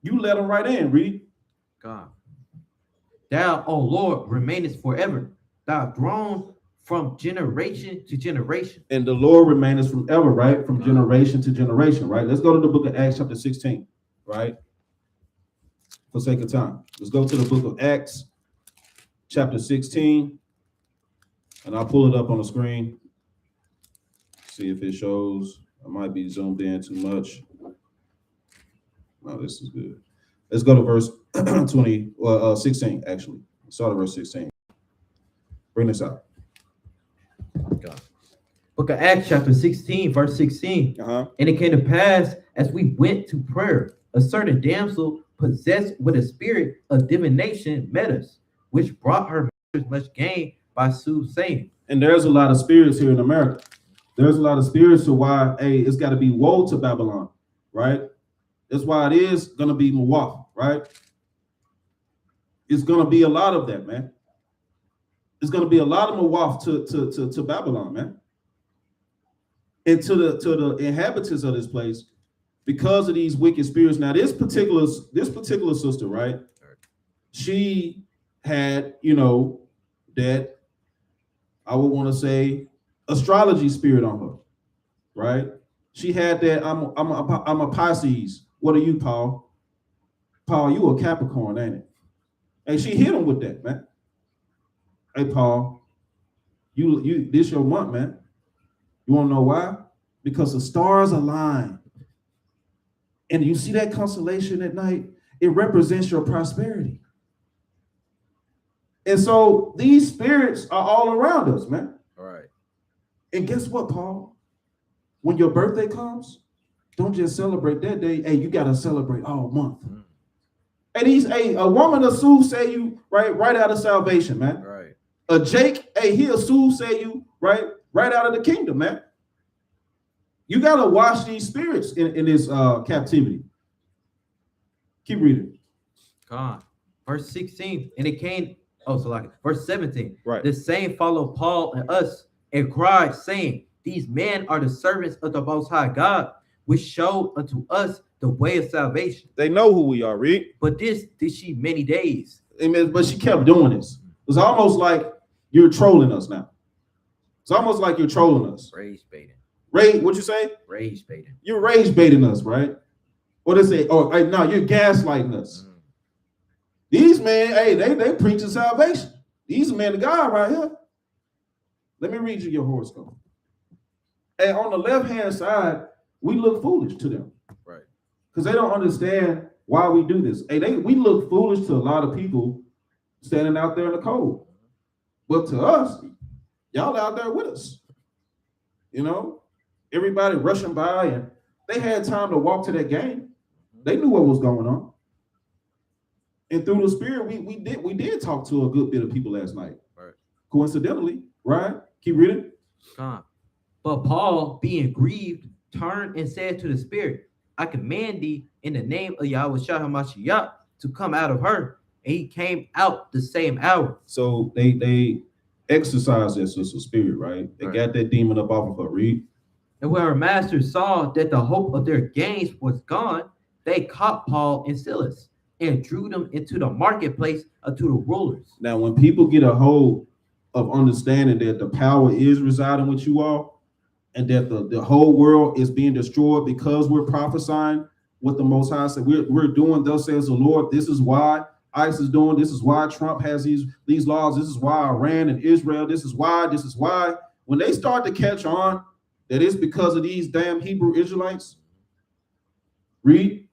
You let them right in, read. God. Thou, O Lord, remainest forever. Thy throne from generation to generation. And the Lord remains from ever, right? From generation to generation, right? Let's go to the book of Acts chapter 16, right? For sake of time. Let's go to the book of Acts chapter 16. And I'll pull it up on the screen. See if it shows. I might be zoomed in too much. No, this is good. Let's go to verse 16, actually. Start at verse 16. Bring this out. God. Book of Acts chapter 16, verse 16. Uh-huh. And it came to pass as we went to prayer, a certain damsel possessed with a spirit of divination met us, which brought her much gain by soothsaying. And there's a lot of spirits here in America. There's a lot of spirits to why, hey, it's got to be woe to Babylon, right? That's why it is going to be Mawath, right? It's going to be a lot of that, man. It's going to be a lot of Mawath to Babylon, man. And to the inhabitants of this place, because of these wicked spirits. Now, this particular sister, right? She had, that I would want to say astrology spirit on her, right? She had that. I'm a Pisces. What are you, Paul? Paul, you a Capricorn, ain't it? And she hit him with that, man. Hey, Paul, you this your month, man. You want to know why? Because the stars align. And you see that constellation at night, it represents your prosperity. And so these spirits are all around us, man. All right. And guess what, Paul? When your birthday comes, don't just celebrate that day. Hey, you got to celebrate all month. And a woman will soothsay you right out of salvation, man. Right. A Jake, hey, he'll soothsay you right out of the kingdom, man. You got to watch these spirits in this captivity. Keep reading. God. Verse 16. And it came, verse 17. Right. The same followed Paul and us and cried, saying, these men are the servants of the Most High God, which showed unto us the way of salvation. They know who we are, read. But this did she many days. Amen. But she kept doing this. It's almost like you're trolling us now. It's almost like you're trolling us. Rage baiting. What'd you say? Rage baiting. You're rage baiting us, right? What is it? Oh, no, you're gaslighting us. These men, hey, they preaching salvation. These men of God right here. Let me read you your horoscope. And on the left-hand side, we look foolish to them. Right. Because they don't understand why we do this. Hey, we look foolish to a lot of people standing out there in the cold. But to us, y'all out there with us. Everybody rushing by, and they had time to walk to that game. They knew what was going on. And through the spirit, we did talk to a good bit of people last night. Right. Coincidentally, right? Keep reading. God. But Paul, being grieved, turned and said to the spirit, I command thee in the name of Yahweh Shah HaMashiach to come out of her. And he came out the same hour. So they exercised that sister spirit, right? They got that demon up off of her, read. And when her masters saw that the hope of their gains was gone, they caught Paul and Silas and drew them into the marketplace unto the rulers. Now, when people get a hold of understanding that the power is residing with you all, and that the whole world is being destroyed because we're prophesying what the Most High said, we're doing, thus says the Lord. This is why ICE is doing. This is why Trump has these laws. This is why Iran and Israel. This is why. When they start to catch on that it's because of these damn Hebrew Israelites, read.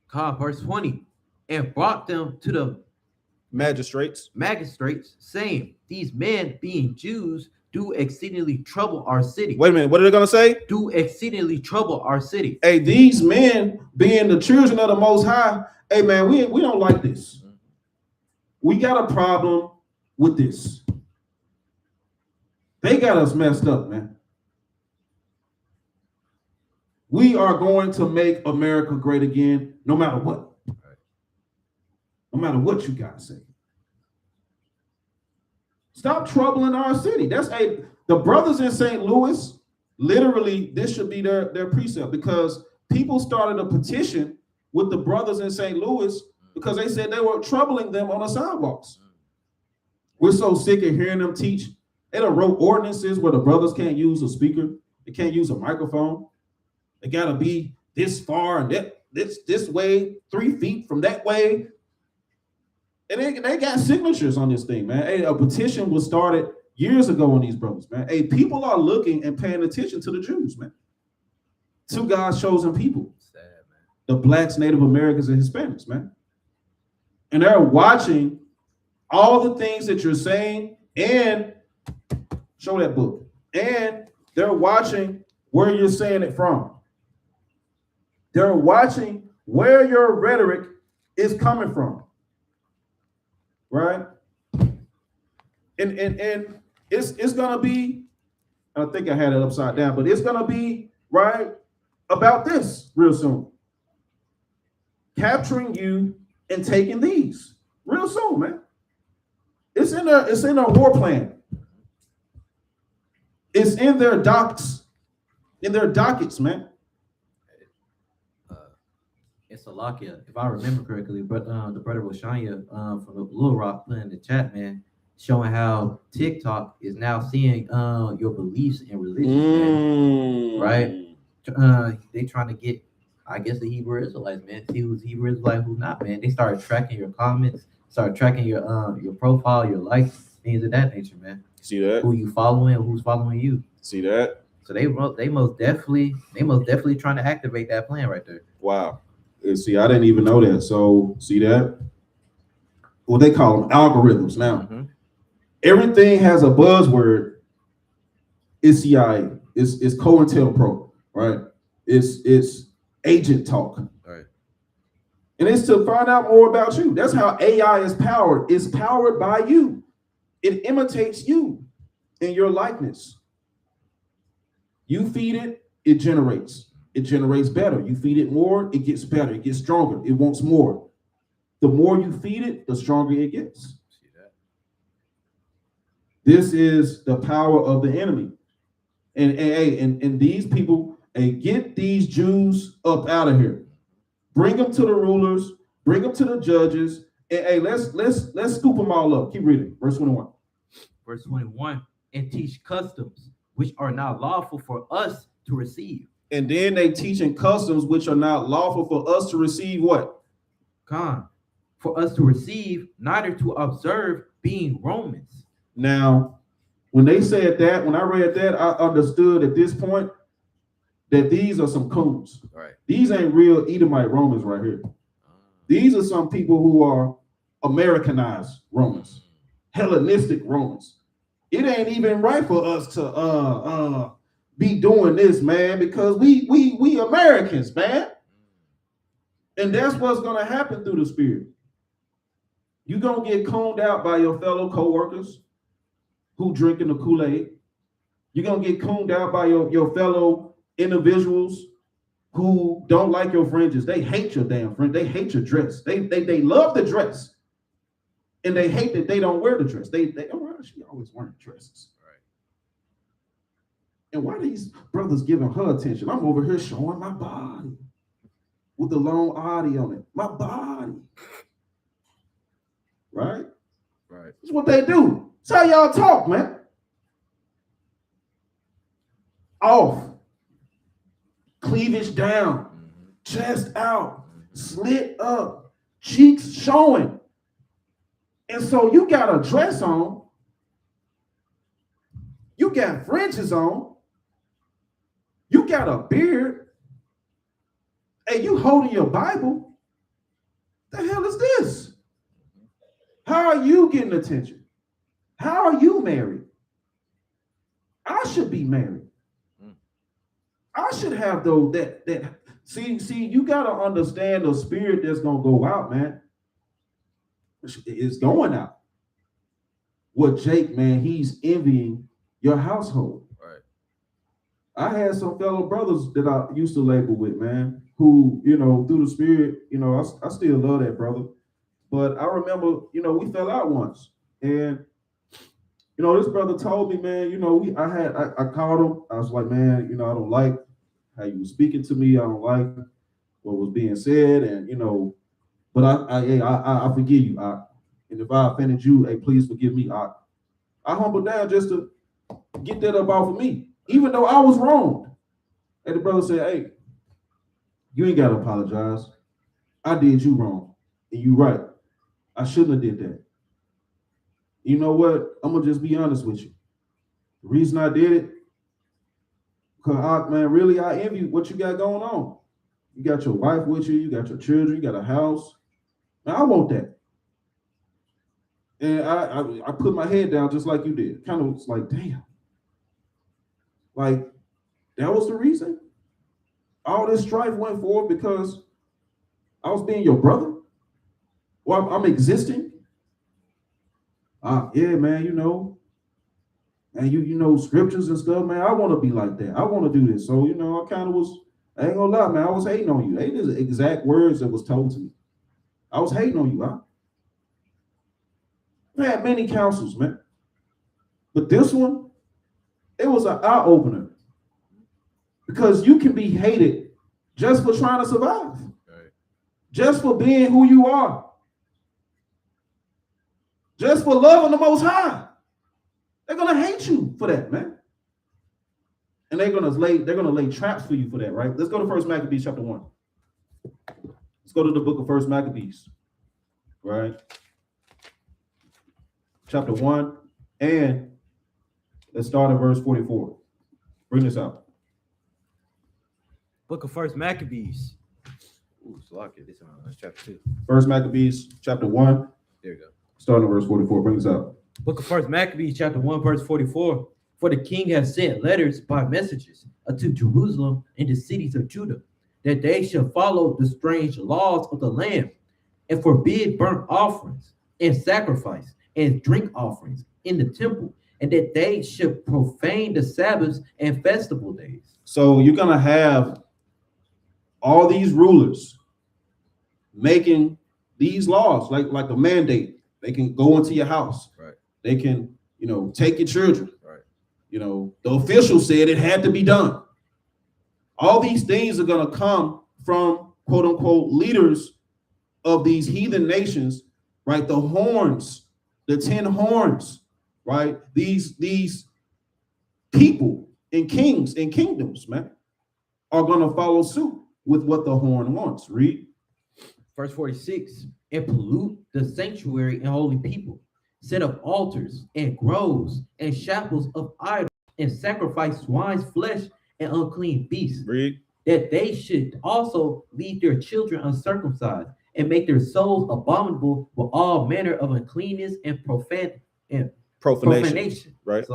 God, verse 20, and brought them to the magistrates, saying, these men being Jews do exceedingly trouble our city. Wait a minute, what are they going to say? Do exceedingly trouble our city. Hey, these men being the children of the Most High, hey man, we don't like this. We got a problem with this. They got us messed up, man. We are going to make America great again, no matter what. No matter what you guys say. Stop troubling our city. The brothers in St. Louis, literally, this should be their precept, because people started a petition with the brothers in St. Louis because they said they were troubling them on the sidewalks. We're so sick of hearing them teach. They done wrote ordinances where the brothers can't use a speaker. They can't use a microphone. They gotta be this far and this way, 3 feet from that way. And they got signatures on this thing, man. Hey, a petition was started years ago on these brothers, man. Hey, people are looking and paying attention to the Jews, man. To God's chosen people. Sad, man. The blacks, Native Americans, and Hispanics, man. And they're watching all the things that you're saying, and show that book. And they're watching where you're saying it from. They're watching where your rhetoric is coming from. Right? And it's gonna be, I think I had it upside down, but it's gonna be right about this real soon. Capturing you and taking these real soon, man. It's in a war plan. It's in their dockets, man. In Salakia, if I remember correctly, but the brother Roshanya from the Little Rock put in the chat, man, showing how TikTok is now seeing your beliefs in religion, man, right? They trying to get, I guess, the Hebrew Israelites, man, see who's Hebrew Israelite, who's not, man. They started tracking your comments, started tracking your profile, your likes, things of that nature, man. See that? Who you following, who's following you. See that? So they most definitely trying to activate that plan right there. Wow. See, I didn't even know that. So, see that? What they call them algorithms now. Everything has a buzzword. It's CIA. It's COINTELPRO, right? It's agent talk. Right. And it's to find out more about you. That's how AI is powered. It's powered by you. It imitates you in your likeness. You feed it, it generates. It generates better. You feed it more, it gets better. It gets stronger. It wants more. The more you feed it, the stronger it gets. See that? This is the power of the enemy. And these people, get these Jews up out of here. Bring them to the rulers. Bring them to the judges. And let's scoop them all up. Keep reading. Verse 21. Verse 21, and teach customs which are not lawful for us to receive. And then they teaching customs which are not lawful for us to receive what? Con, for us to receive, neither to observe, being Romans. Now, when they said that, when I read that, I understood at this point that these are some coons. Right. These ain't real Edomite Romans right here. These are some people who are Americanized Romans, Hellenistic Romans. It ain't even right for us to be doing this, man, because we Americans, man. And that's what's gonna happen through the Spirit. You're gonna get cooned out by your fellow co-workers who drinking the Kool-Aid. You're gonna get cooned out by your fellow individuals who don't like your fringes. They hate your damn fringe. They hate your dress. They love the dress, and they hate that they don't wear the dress. They she always wearing dresses. Right. And why these brothers giving her attention? I'm over here showing my body with the long body on it. My body. Right? Right. That's what they do. That's how y'all talk, man. Off. Cleavage down. Chest out. Slit up. Cheeks showing. And so you got a dress on. You got fringes on. You got a beard. And you holding your Bible. The hell is this? How are you getting attention? How are you married? I should be married. I should have those that see, you gotta understand the spirit that's gonna go out, man. is going out. What Jake, man, he's envying your household. Right. I had some fellow brothers that I used to labor with, man, who, through the spirit, I still love that brother. But I remember, we fell out once. And, this brother told me, man, I called him. I was like, man, I don't like how you were speaking to me. I don't like what was being said. And, but I forgive you. And if I offended you, hey, please forgive me. I humbled down just to get that up off of me, even though I was wrong. And the brother said, hey, you ain't got to apologize. I did you wrong. And you right. I shouldn't have did that. You know what? I'm going to just be honest with you. The reason I did it, because, really, I envy what you got going on. You got your wife with you. You got your children. You got a house. Man, I want that. And I put my head down just like you did. Kind of was like, damn. Like, that was the reason? All this strife went forward because I was being your brother? Well, I'm existing? Yeah, man, and you know scriptures and stuff, man. I want to be like that. I want to do this. So, I kind of was, I ain't gonna lie, man, I was hating on you. They just exact words that was told to me. I was hating on you, I had many counsels, man. But this one, it was an eye-opener. Because you can be hated just for trying to survive. Right. Just for being who you are. Just for loving the Most High. They're gonna hate you for that, man. And they're gonna lay traps for you for that, right? Let's go to 1 Maccabees chapter 1. Let's go to the book of 1 Maccabees, right? Chapter 1, and let's start at verse 44. Bring this out. Book of 1 Maccabees. Ooh, Slocky. This is chapter 2. 1 Maccabees chapter 1, There you go. starting at verse 44. Bring this out. Book of 1 Maccabees, chapter 1, verse 44. For the king has sent letters by messages unto Jerusalem and the cities of Judah, that they should follow the strange laws of the land, and forbid burnt offerings, and sacrifice, and drink offerings in the temple, and that they should profane the Sabbaths and festival days. So you're gonna have all these rulers making these laws like a mandate. They can go into your house. Right. They can, take your children. Right. The official said it had to be done. All these things are gonna come from quote unquote leaders of these heathen nations, right? The horns, the 10 horns, right? These people and kings and kingdoms, man, are gonna follow suit with what the horn wants. Read. Verse 46, and pollute the sanctuary and holy people, set up altars and groves and chapels of idols, and sacrifice swine's flesh and unclean beasts. Read. That they should also leave their children uncircumcised, and make their souls abominable with all manner of uncleanness and profanation. Right.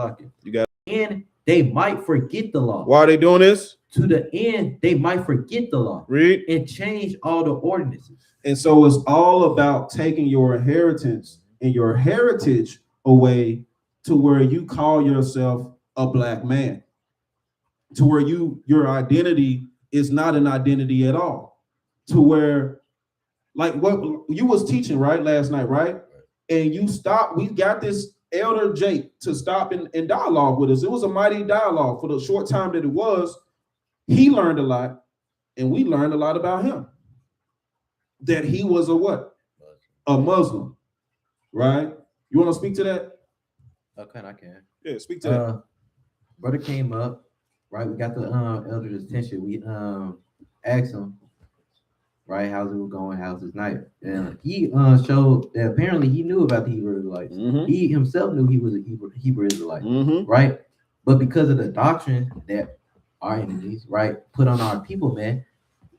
You got. And they might forget the law. Why are they doing this? To the end, they might forget the law. Read. And change all the ordinances. And so it's all about taking your inheritance and your heritage away to where you call yourself a black man, to where your identity is not an identity at all, to where, like what you was teaching right last night, right? And you stopped. We got this elder Jake to stop and dialogue with us. It was a mighty dialogue for the short time that it was. He learned a lot, and we learned a lot about him. That he was a what? A Muslim, right? You want to speak to that? Okay, I can. Yeah, speak to that. Brother came up, right? We got the elder's attention. We asked him, right, how's it going? How's his night? And he showed that apparently he knew about the Hebrew Israelites. Mm-hmm. He himself knew he was a Hebrew Israelite, Mm-hmm. right? But because of the doctrine that our enemies, right, put on our people, man,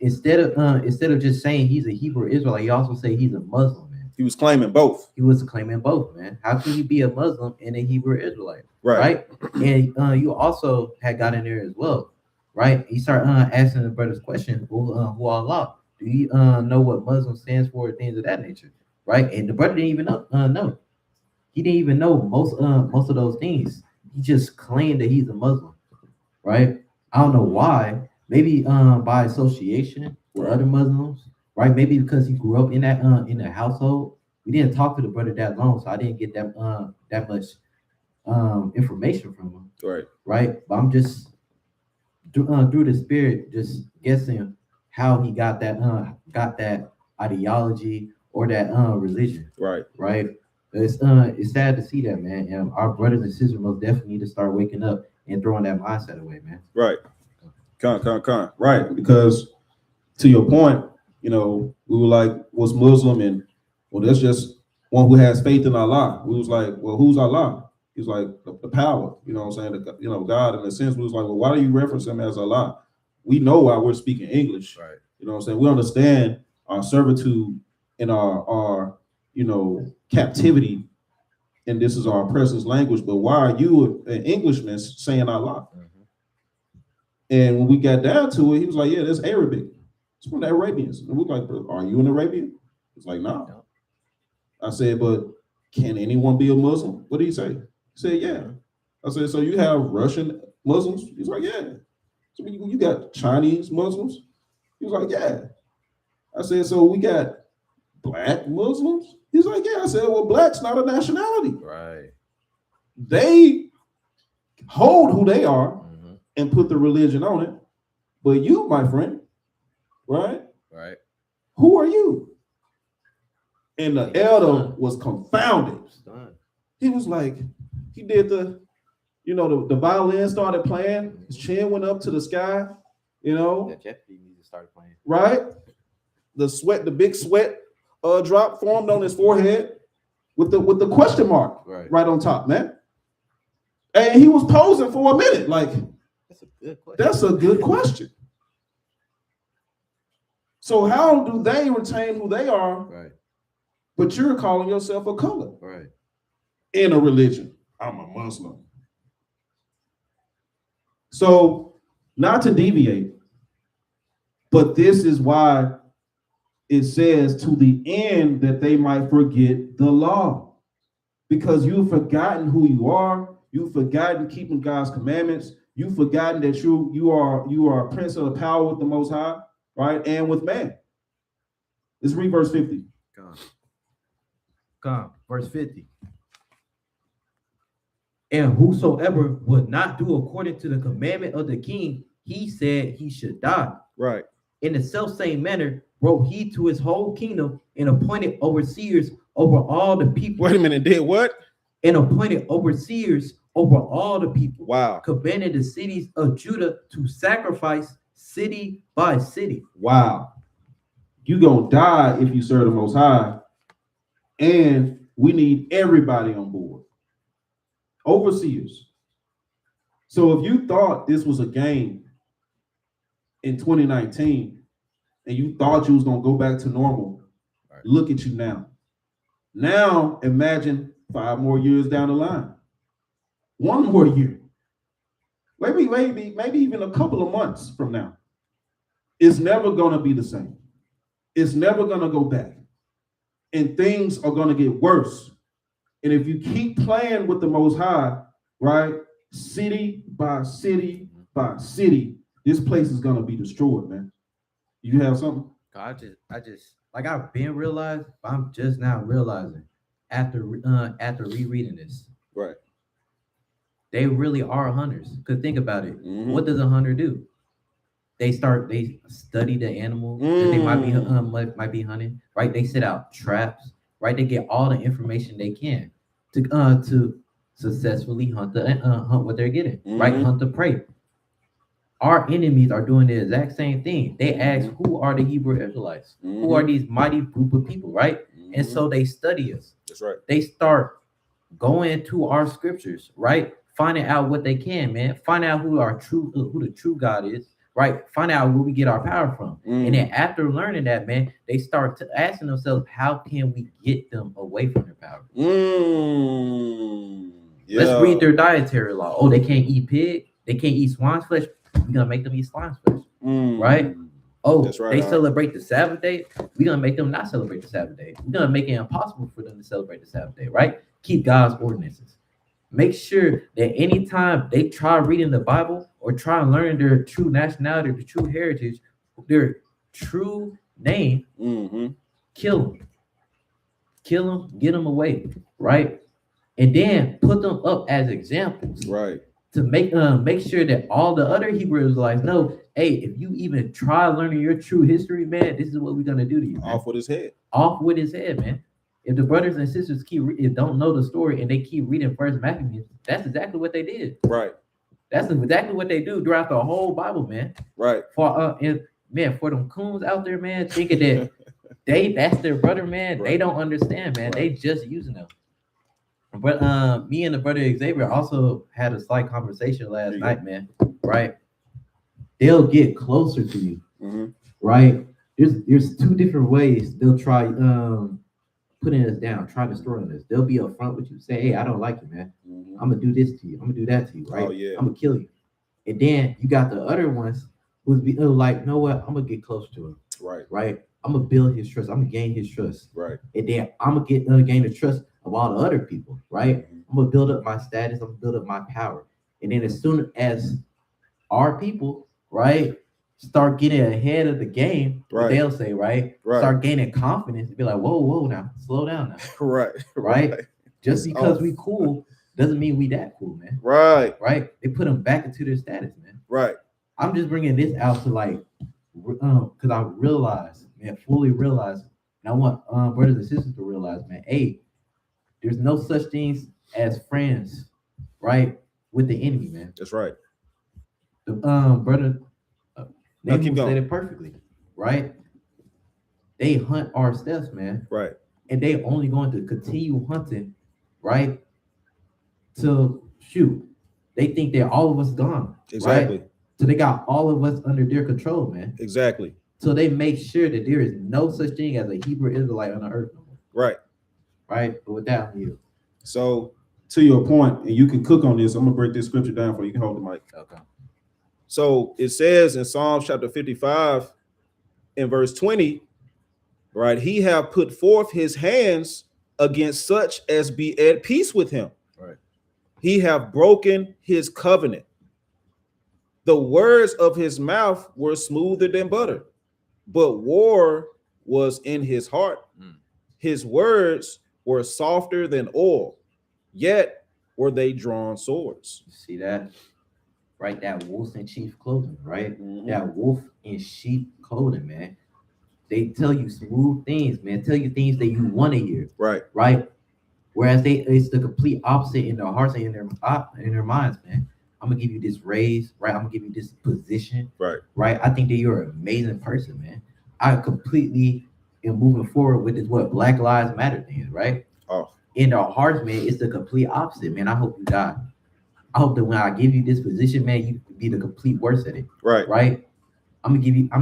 instead of just saying he's a Hebrew Israelite, he also say he's a Muslim, man. He was claiming both. He was claiming both, man. How can you be a Muslim and a Hebrew Israelite? Right. And you also had got in there as well, right? He started asking the brothers questions, who Allah? Do you know what Muslim stands for, things of that nature, right? And the brother didn't even know. He didn't even know most of those things. He just claimed that he's a Muslim, right? I don't know why. Maybe by association with other Muslims, right? Maybe because he grew up in that household. We didn't talk to the brother that long, so I didn't get that much information from him, Right. right? But I'm just through the spirit, just guessing how he got that ideology or that religion, Right. right? It's sad to see that, man. And our brothers and sisters most definitely need to start waking up and throwing that mindset away, man. Right. Con. Right. Because to your point, we were like, what's Muslim? And well, that's just one who has faith in Allah. We was like, well, who's Allah? He's like the power, you know what I'm saying? God in a sense. We was like, well, why do you reference him as Allah? We know why we're speaking English. Right. You know what I'm saying? We understand our servitude and our captivity, and this is our oppressor's language, but why are you an Englishman saying Allah? Mm-hmm. And when we got down to it, he was like, yeah, that's Arabic. It's from the Arabians. And we're like, are you an Arabian? He's like, no. I said, but can anyone be a Muslim? What did he say? He said, yeah. I said, so you have Russian Muslims? He's like, yeah. So you got Chinese Muslims? He was like, yeah. I said, so we got Black Muslims? He's like, yeah. I said, well, Black's not a nationality. Right. They hold who they are and put the religion on it. But you, my friend, right? Right. Who are you? And the elder was confounded. He was like, he did the violin started playing. His chin went up to the sky, That Jeopardy music started playing. right? The big sweat drop formed on his forehead with the question mark right on top, man. And he was posing for a minute, like, That's a good question. that's a good question. So how do they retain who they are, Right. but you're calling yourself a color Right. in a religion? I'm a Muslim. So not to deviate, but this is why it says to the end that they might forget the law, because you've forgotten who you are. You've forgotten keeping God's commandments. You've forgotten that you are a prince of the power with the Most High, right? And with man. Let's read verse 50. Come, verse 50. And whosoever would not do according to the commandment of the king, he said he should die. Right. In the selfsame manner, wrote he to his whole kingdom and appointed overseers over all the people. Wait a minute, did what? And appointed overseers over all the people. Wow. Commanded the cities of Judah to sacrifice city by city. Wow. You're going to die if you serve the Most High. And we need everybody on board. Overseers. So if you thought this was a game in 2019 and you thought you was going to go back to normal, look at you now. Now imagine 5 more years down the line. 1 more year. Maybe even a couple of months from now. It's never going to be the same. It's never going to go back. And things are going to get worse. And if you keep playing with the Most High, right, city by city by city, this place is going to be destroyed, man. You have something? I just like I've been realized, but I'm just now realizing after rereading this. Right. They really are hunters. Because think about it. Mm-hmm. What does a hunter do? They study the animal that they might be hunting, right? They set out traps, right? They get all the information they can to successfully hunt what they're getting, right? Hunt the prey. Our enemies are doing the exact same thing. They ask, who are the Hebrew Israelites? Who are these mighty group of people, right? And so they study us. That's right. They start going to our scriptures, right? Finding out what they can, man. Find out who the true God is, right? Find out where we get our power from. And then after learning that, man, they start asking themselves, how can we get them away from their power? Yeah. Let's read their dietary law. Oh, they can't eat pig. They can't eat swine's flesh. We're going to make them eat swine's flesh, right? Oh, That's right, they Doc. celebrate the Sabbath day. We're gonna make them not celebrate the Sabbath day. We're gonna make it impossible for them to celebrate the Sabbath day, right? Keep God's ordinances. Make sure that anytime they try reading the Bible or try and learn their true nationality, their true heritage, their true name, kill them. Kill them, get them away, right? And then put them up as examples, Right. to make sure that all the other Hebrew Israelites know, hey, if you even try learning your true history, man, this is what we're gonna do to you. Man. Off with his head. Off with his head, man. If the brothers and sisters don't know the story and they keep reading First Maccabees, that's exactly what they did. Right. That's exactly what they do throughout the whole Bible, man. Right. For for them coons out there, man, thinking that that's their brother, man. Right. They don't understand, man. Right. They just using them. But me and the brother Xavier also had a slight conversation last night, man. Right? They'll get closer to you, right? There's two different ways they'll try putting us down, trying to destroying us. They'll be upfront with you, say, "Hey, I don't like you, man. I'm gonna do this to you. I'm gonna do that to you, right? Oh, yeah. I'm gonna kill you." And then you got the other ones who's be like, "Know what? I'm gonna get close to him, Right. right? I'm gonna build his trust. I'm gonna gain his trust, Right. and then I'm gonna gain the trust of all the other people, right? I'm gonna build up my status. I'm gonna build up my power, and then as soon as our people, right, start getting ahead of the game, Right. they'll say, right, start gaining confidence, be like, whoa, now, slow down now, Right. right? Just because we cool doesn't mean we that cool, man. Right. Right? They put them back into their status, man. Right. I'm just bringing this out to like, because I realize, man, fully realize, and I want brothers and sisters to realize, man, hey, there's no such things as friends, right, with the enemy, man. That's right. The brother keep going. said it perfectly, right? They hunt our steps, man. Right. And they only going to continue hunting, right? To shoot. They think that all of us gone. Exactly. Right? So they got all of us under their control, man. Exactly. So they make sure that there is no such thing as a Hebrew Israelite on the earth no more. Right. Right? But without you. So to your point, and you can cook on this, I'm gonna break this scripture down for you. You can hold the mic. Okay. So it says in Psalms chapter 55 in verse 20, right? He have put forth his hands against such as be at peace with him. Right. He have broken his covenant. The words of his mouth were smoother than butter, but war was in his heart. His words were softer than oil, yet were they drawn swords. See that? Right? That wolf in sheep clothing, right? That wolf in sheep clothing, man. They tell you smooth things, man. Tell you things that you want to hear. Right. Right? Whereas it's the complete opposite in their hearts and in their minds, man. I'm gonna give you this raise, right? I'm gonna give you this position, right? Right? I think that you're an amazing person, man. I completely am moving forward with this Black Lives Matter thing, right? Oh, in their hearts, man, it's the complete opposite, man. I hope you die. I hope that when I give you this position, man, you be the complete worst at it, right? Right? I'm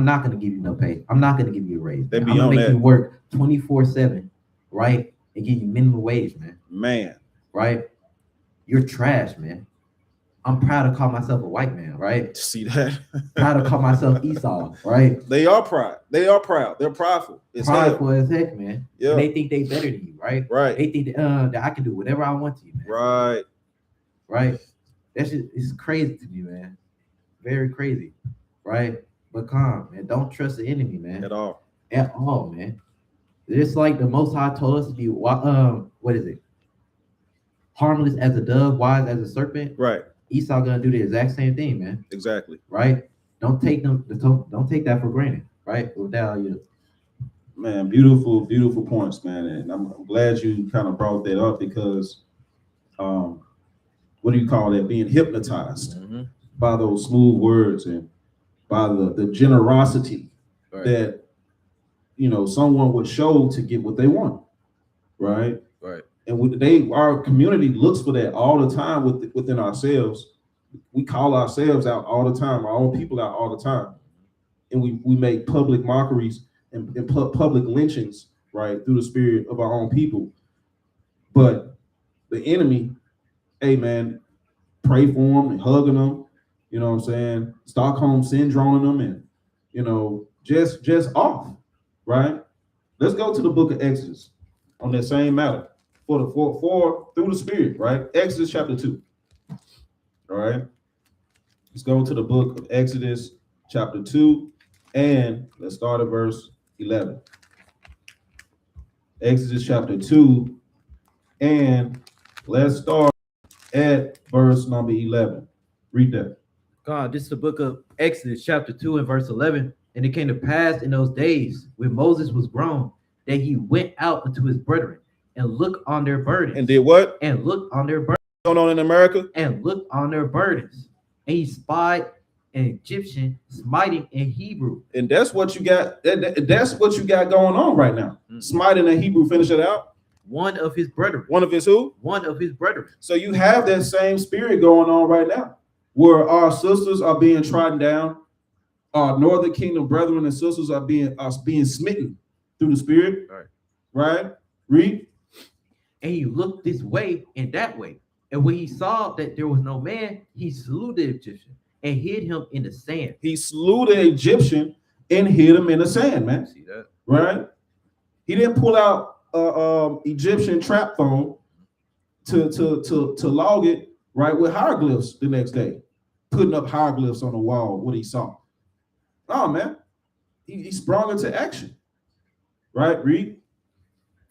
not gonna give you no pay. I'm not gonna give you a raise. I'm gonna make you work 24/7, right? And give you minimum wage, man. Man, right? You're trash, man. I'm proud to call myself a white man, right? See that? Proud to call myself Esau, right? They are proud. They are proud. They're prideful. Prideful as heck, man. Yeah. And they think they better than you, right? Right. They think that I can do whatever I want to you, man. Right. Right. That shit is crazy to me, man. Very crazy, right? But calm, man. Don't trust the enemy, man. At all. At all, man. It's like the Most High told us to be what is it? Harmless as a dove, wise as a serpent. Right. Esau gonna do the exact same thing, man. Exactly. Right? Don't take that for granted, right? Without you. Man, beautiful, beautiful points, man. And I'm glad you kind of brought that up because what do you call that? Being hypnotized by those smooth words and by the generosity that someone would show to get what they want. Right. Right. And our community looks for that all the time within ourselves. We call ourselves out all the time, our own people out all the time. And we make public mockeries and public lynchings, right, through the spirit of our own people. But the enemy, hey man, pray for them and hugging them, you know what I'm saying? Stockholm syndroming them and, just off, right? Let's go to the book of Exodus on that same matter for through the Spirit, right? Exodus chapter 2. All right. Let's go to the book of Exodus chapter 2, and let's start at verse 11. Exodus chapter 2, and let's start at verse number 11. Read that. God, this is the book of Exodus, chapter 2, and verse 11. And it came to pass in those days when Moses was grown that he went out unto his brethren and looked on their burdens. And did what? And looked on their burdens. Going on in America? And looked on their burdens. And he spied an Egyptian smiting in Hebrew. And that's what you got. That's what you got going on right now. Smiting in Hebrew, finish it out. One of his brethren. One of his who? One of his brethren. So you have that same spirit going on right now, where our sisters are being trodden down, our northern kingdom brethren and sisters are being smitten through the spirit. Right? Read. And he looked this way and that way. And when he saw that there was no man, he slew the Egyptian and hid him in the sand. He slew the Egyptian and hid him in the sand, man. See that? Right? He didn't pull out Egyptian trap phone to log it, right, with hieroglyphs the next day, putting up hieroglyphs on the wall, what he saw. Oh, man. He sprung into action. Right? Read.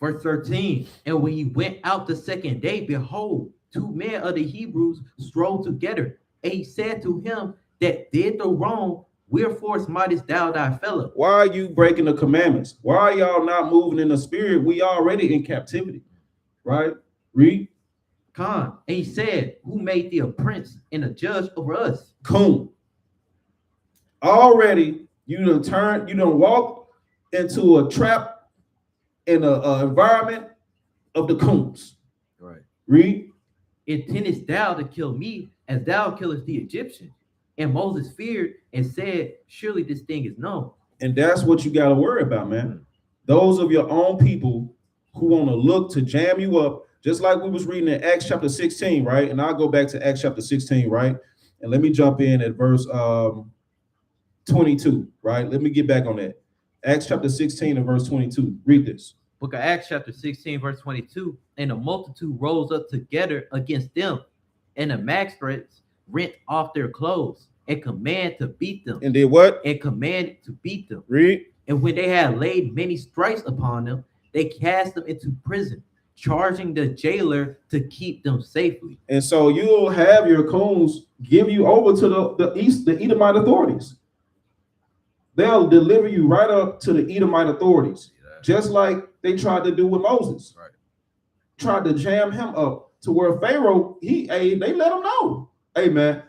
Verse 13. And when he went out the second day, behold, 2 men of the Hebrews strolled together. And he said to him that did the wrong, wherefore smitest thou thy fellow? Why are you breaking the commandments? Why are y'all not moving in the spirit? We already in captivity. Right? Read. Con. And he said, who made thee a prince and a judge over us? Coon. Already you done walk into a trap in an environment of the coons. Right. Read. Intendest thou to kill me as thou killest the Egyptian? And Moses feared and said, surely this thing is known. And that's what you got to worry about, man. Those of your own people who want to look to jam you up, just like we was reading in Acts chapter 16, right? And I'll go back to Acts chapter 16, right? And let me jump in at verse 22, right? Let me get back on that. Acts chapter 16 and verse 22. Read this. Book of Acts chapter 16, verse 22. And the multitude rose up together against them, and the magistrates rent off their clothes and command to beat them. And did what? And commanded to beat them. Read. And when they had laid many stripes upon them, they cast them into prison, charging the jailer to keep them safely. And so you'll have your coons give you over to the Edomite authorities. They'll deliver you right up to the Edomite authorities, just like they tried to do with Moses. Right. Tried to jam him up to where Pharaoh, they let him know. Hey, man,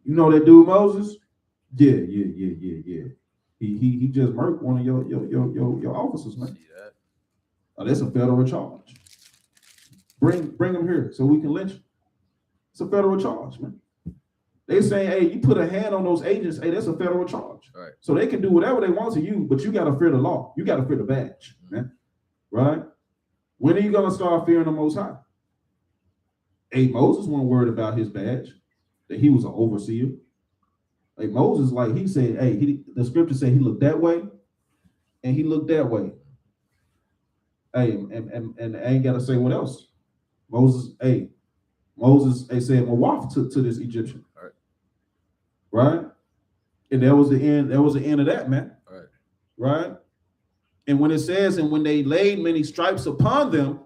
you know that dude Moses? Yeah. He just murked one of your officers, man. See that? Oh, that's a federal charge. Bring him here so we can lynch him. It's a federal charge, man. They saying, hey, you put a hand on those agents, hey, that's a federal charge. Right. So they can do whatever they want to you, but you got to fear the law. You got to fear the badge, man. Right? When are you going to start fearing the Most High? Hey, Moses wasn't worried about his badge, that he was an overseer. Hey, Moses, like he said, hey, the scripture said he looked that way and he looked that way. Hey, and I ain't got to say what else. Moses, they said Mawath to this Egyptian. Right? And that was the end of that, man. Right? And when it says, and when they laid many stripes upon them,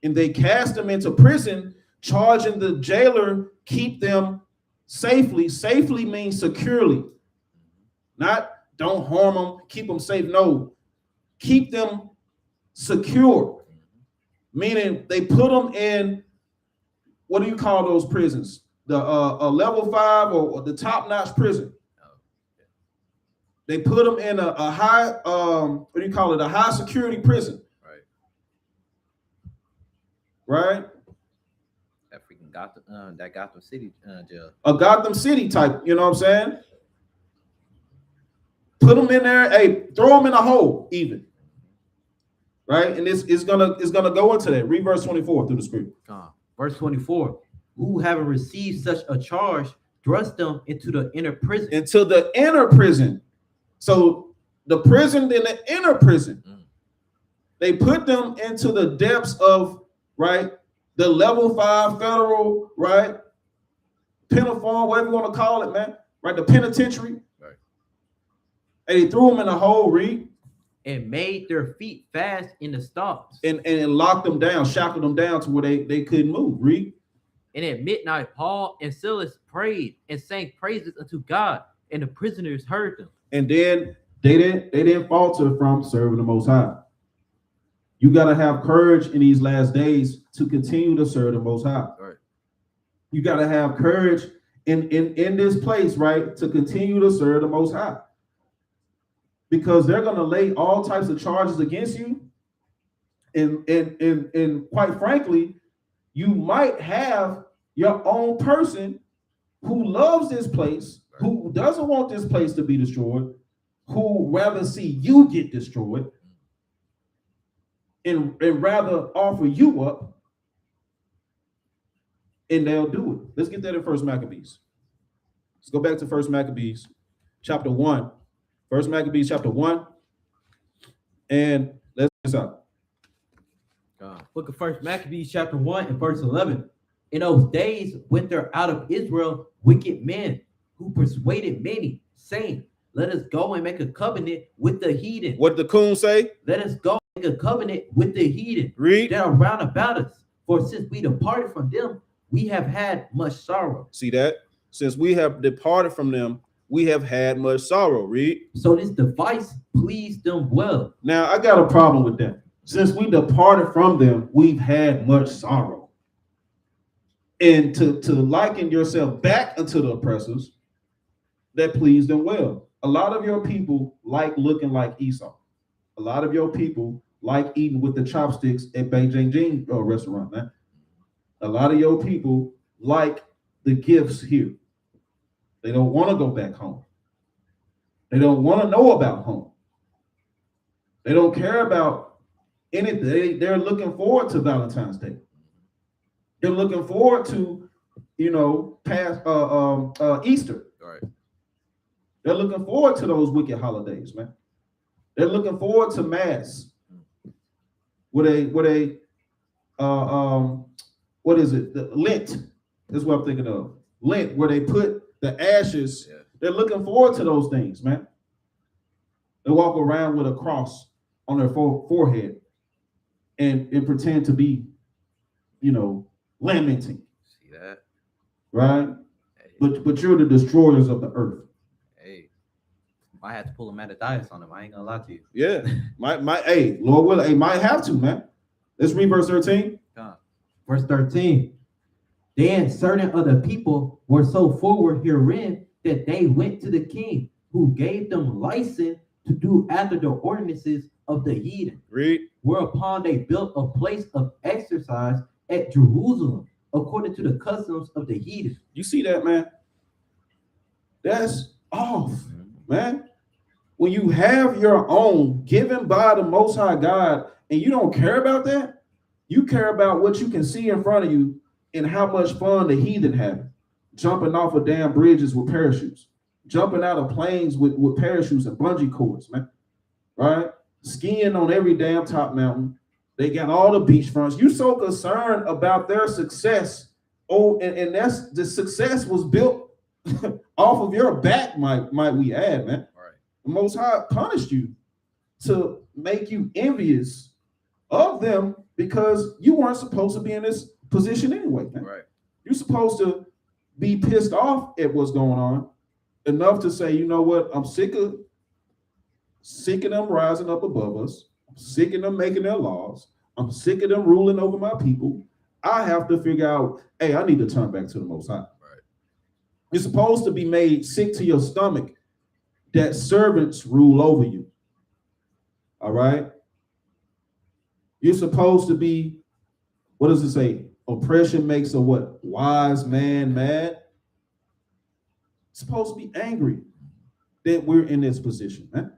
and they cast them into prison, charging the jailer keep them safely. Safely means securely. Not don't harm them, keep them safe. No, keep them secure. Meaning they put them in, what do you call those prisons? The a level 5 or the top-notch prison. They put them in a high, what do you call it? A high security prison. Right? That freaking Gotham City jail. A Gotham City type, you know what I'm saying? Put them in there, hey, throw them in a hole even. Right? And it's gonna go into that. Read verse 24 through the script. Verse 24. Who having received such a charge, thrust them into the inner prison. Into the inner prison. So the prison than the inner prison. Mm. They put them into the depths of, right, the level 5 federal, right, penitentiary, whatever you want to call it, man, right, the penitentiary. Right. And they threw them in a hole, Reed, and made their feet fast in the stocks. and locked them down, shackled them down to where they couldn't move, Reed. And at midnight, Paul and Silas prayed and sang praises unto God, and the prisoners heard them. And then they didn't falter from serving the Most High. You got to have courage in these last days to continue to serve the Most High. Right. You got to have courage in this place, right, to continue to serve the Most High. Because they're going to lay all types of charges against you. And quite frankly, you might have your own person who loves this place, who doesn't want this place to be destroyed, who rather see you get destroyed and rather offer you up, and they'll do it. Let's get that in First Maccabees. Let's go back to First Maccabees, chapter 1. First Maccabees, chapter 1. And let's get this out. Book of First Maccabees, chapter 1 and verse 11. In those days went there out of Israel wicked men who persuaded many, saying, let us go and make a covenant with the heathen. What did the coon say? Let us go and make a covenant with the heathen Read. that are round about us. For since we departed from them, we have had much sorrow. See that? Since we have departed from them, we have had much sorrow. Read. So this device pleased them well. Now, I got a problem with that. Since we departed from them, we've had much sorrow. And to liken yourself back unto the oppressors, that pleased them well. A lot of your people like looking like Esau. A lot of your people like eating with the chopsticks at Beijing restaurant, man. A lot of your people like the gifts here. They don't want to go back home. They don't want to know about home. They don't care about anything. They're looking forward to Valentine's Day. They're looking forward to, past Easter. Right. They're looking forward to those wicked holidays, man. They're looking forward to Mass. What is it? The Lent. That's what I'm thinking of. Lent, where they put the ashes. Yeah. They're looking forward to those things, man. They walk around with a cross on their forehead and pretend to be, lamenting. See that? Right? Hey. But you're the destroyers of the earth. Hey. Might have to pull a Mattathias on him. I ain't gonna lie to you. Yeah. Hey, Lord willing, might have to, man. Let's read verse 13. Verse 13. Then certain other people were so forward herein that they went to the king, who gave them license to do after the ordinances of the heathen. Read. Whereupon they built a place of exercise at Jerusalem, according to the customs of the heathen. You see that, man? That's off, man. When you have your own given by the Most High God and you don't care about that, you care about what you can see in front of you and how much fun the heathen have, jumping off of damn bridges with parachutes, jumping out of planes with parachutes and bungee cords, man, right? Skiing on every damn top mountain. They got all the beach fronts. You so concerned about their success. Oh, and that's the success was built off of your back, might we add, man. Right. The Most High punished you to make you envious of them because you weren't supposed to be in this position anyway, man. Right. You're supposed to be pissed off at what's going on enough to say, you know what, I'm sick of them rising up above us. I'm sick of them making their laws. I'm sick of them ruling over my people. I have to figure out, hey, I need to turn back to the Most High. Right. You're supposed to be made sick to your stomach that servants rule over you. All right? You're supposed to be, what does it say? Oppression makes a what? Wise man mad. Supposed to be angry that we're in this position, man.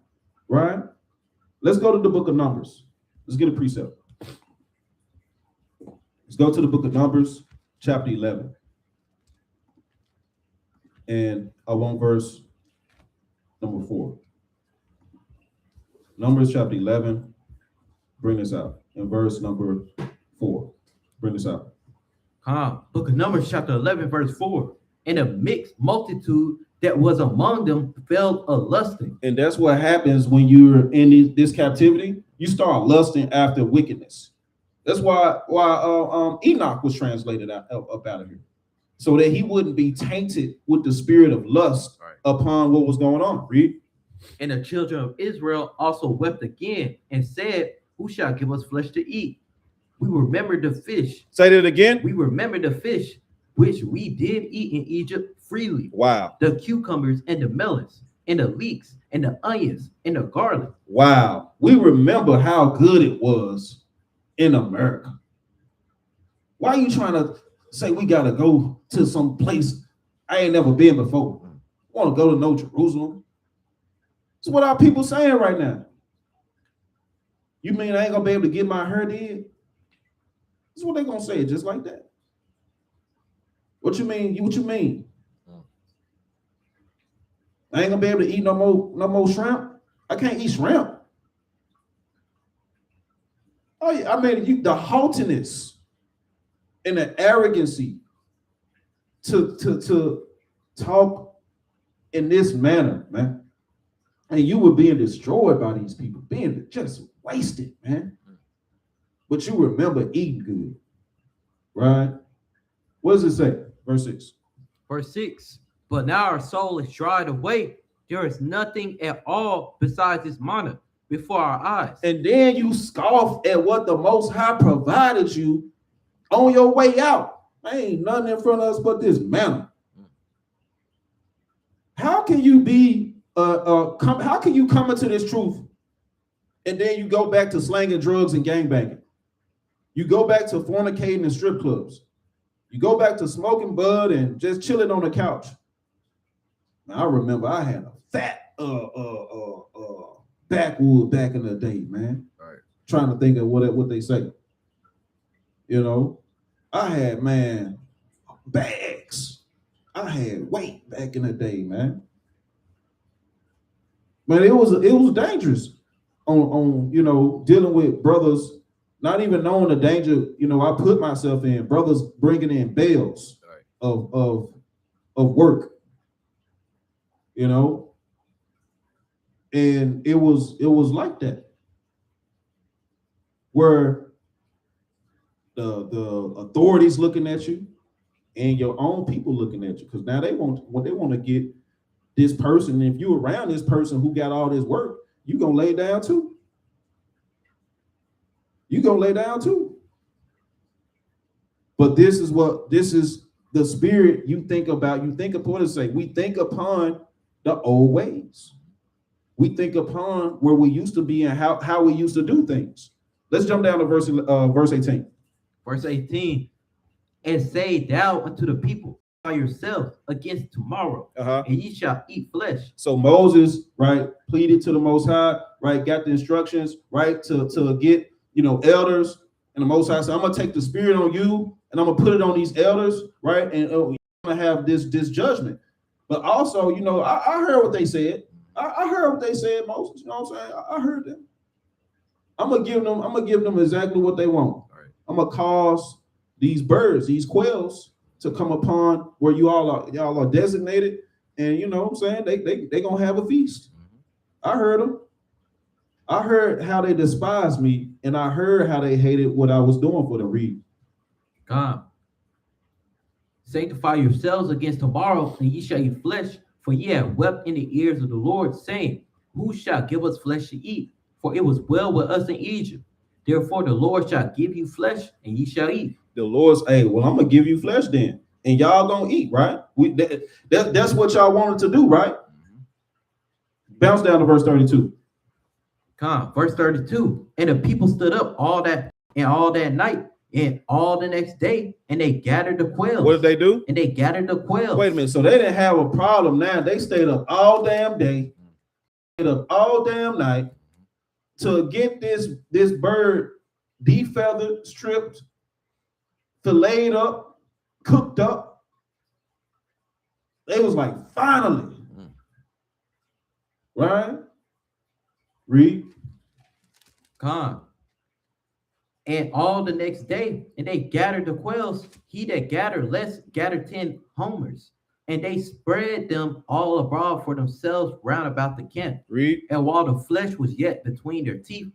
Right? Let's go to the book of Numbers. Let's get a precept. Let's go to the book of Numbers, chapter 11. And I want verse number 4. Numbers chapter 11. Bring this out. In verse number 4. Bring this out. Book of Numbers, chapter 11, verse 4. And a mixed multitude that was among them fell a lusting. And that's what happens when you're in this captivity. You start lusting after wickedness. That's why Enoch was translated up out of here, so that he wouldn't be tainted with the spirit of lust upon what was going on. Read. And the children of Israel also wept again and said, who shall give us flesh to eat? We remember the fish. Say that again. We remember the fish which we did eat in Egypt freely. Wow. The cucumbers and the melons and the leeks and the onions and the garlic. Wow. We remember how good it was in America. Why are you trying to say we got to go to some place I ain't never been before? Want to go to no Jerusalem? That's what our people saying right now. You mean I ain't gonna be able to get my hair did? That's what they gonna say, just like that. What you mean? What you mean? I ain't gonna be able to eat no more shrimp. I can't eat shrimp. Oh yeah, I mean the haughtiness and the arrogancy to talk in this manner, man. And you were being destroyed by these people, being just wasted, man. But you remember eating good, right? What does it say? Verse 6. Verse 6. But now our soul is dried away. There is nothing at all besides this manna before our eyes. And then you scoff at what the Most High provided you on your way out. There ain't nothing in front of us but this manna. How can you be how can you come into this truth and then you go back to slanging drugs and gangbanging? You go back to fornicating and strip clubs. You go back to smoking bud and just chilling on the couch. Now, I remember I had a fat backwood back in the day, man. Right. Trying to think of what they say. You know, I had, man, bags. I had weight back in the day, man. But it was dangerous on you know, dealing with brothers, not even knowing the danger, you know, I put myself in, brothers bringing in bales of work, you know, and it was like that, where the authorities looking at you and your own people looking at you, because now they want to get this person. If you around this person who got all this work, you gonna lay down too. You gonna lay down too. But this is the spirit you think about. You think upon it. Say we think upon the old ways. We think upon where we used to be and how we used to do things. Let's jump down to verse 18. Verse 18. And say thou unto the people by yourself against tomorrow, and ye shall eat flesh. So Moses, right, pleaded to the Most High, right, got the instructions, right, to get, you know, elders, and the Most High said, I'm gonna take the spirit on you and I'm gonna put it on these elders, right, and I'm gonna have this judgment. But also, you know, I heard what they said. I heard what they said, Moses. You know what I'm saying? I heard them. I'm gonna give them exactly what they want. Right. I'm gonna cause these birds, these quails, to come upon where y'all are designated, and you know what I'm saying, they gonna have a feast. I heard them. I heard how they despised me, and I heard how they hated what I was doing for them. Read. God, sanctify yourselves against tomorrow, and ye shall eat flesh, for ye have wept in the ears of the Lord, saying, who shall give us flesh to eat? For it was well with us in Egypt. Therefore the Lord shall give you flesh, and ye shall eat. The Lord's, hey, well, I'm gonna give you flesh then, and y'all gonna eat, right? That's what y'all wanted to do, right? Bounce down to verse 32. Verse 32. And the people stood up all that night and all the next day, and they gathered the quails. What did they do? And they gathered the quails. Wait a minute. So they didn't have a problem now. They stayed up all damn day, stayed up all damn night to get this bird defeathered, stripped, filleted up, cooked up. They was like, finally. Right? Read. Con. And all the next day, and they gathered the quails. He that gathered less gathered 10 homers. And they spread them all abroad for themselves round about the camp. Read. And while the flesh was yet between their teeth,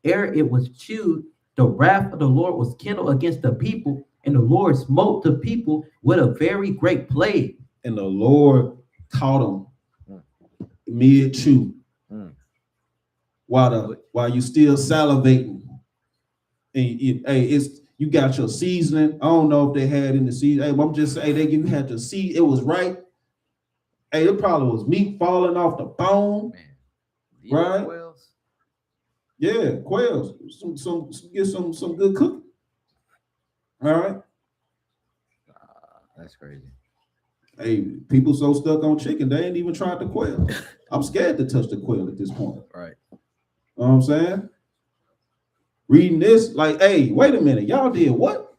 ere it was chewed, the wrath of the Lord was kindled against the people, and the Lord smote the people with a very great plague. And the Lord caught them mid chew while you still salivating. And you got your seasoning. I don't know if they had in the season. Hey, I'm just saying you had to see it was right. Hey, it probably was meat falling off the bone. Man. These Right. Quails. Yeah, quails. Get some good cooking. All right. That's crazy. Hey, people so stuck on chicken, they ain't even tried the quail. I'm scared to touch the quail at this point. Right. You know what I'm saying? Reading this, like, hey, wait a minute, y'all did what?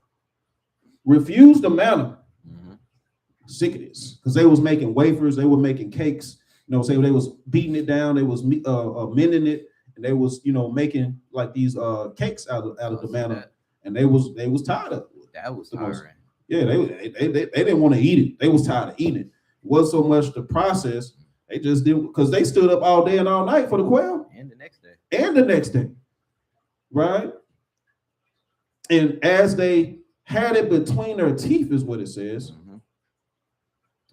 Refuse the manna. Sick of this, because they was making wafers, they were making cakes. You know, say they was beating it down, they was mending it, and they was making like these cakes out of the manna, and they was tired of it. That was tiring. Yeah, they didn't want to eat it. They was tired of eating it. It wasn't so much the process. They just did because they stood up all day and all night for the quail. And the next day. And the next day. Right? And as they had it between their teeth, is what it says.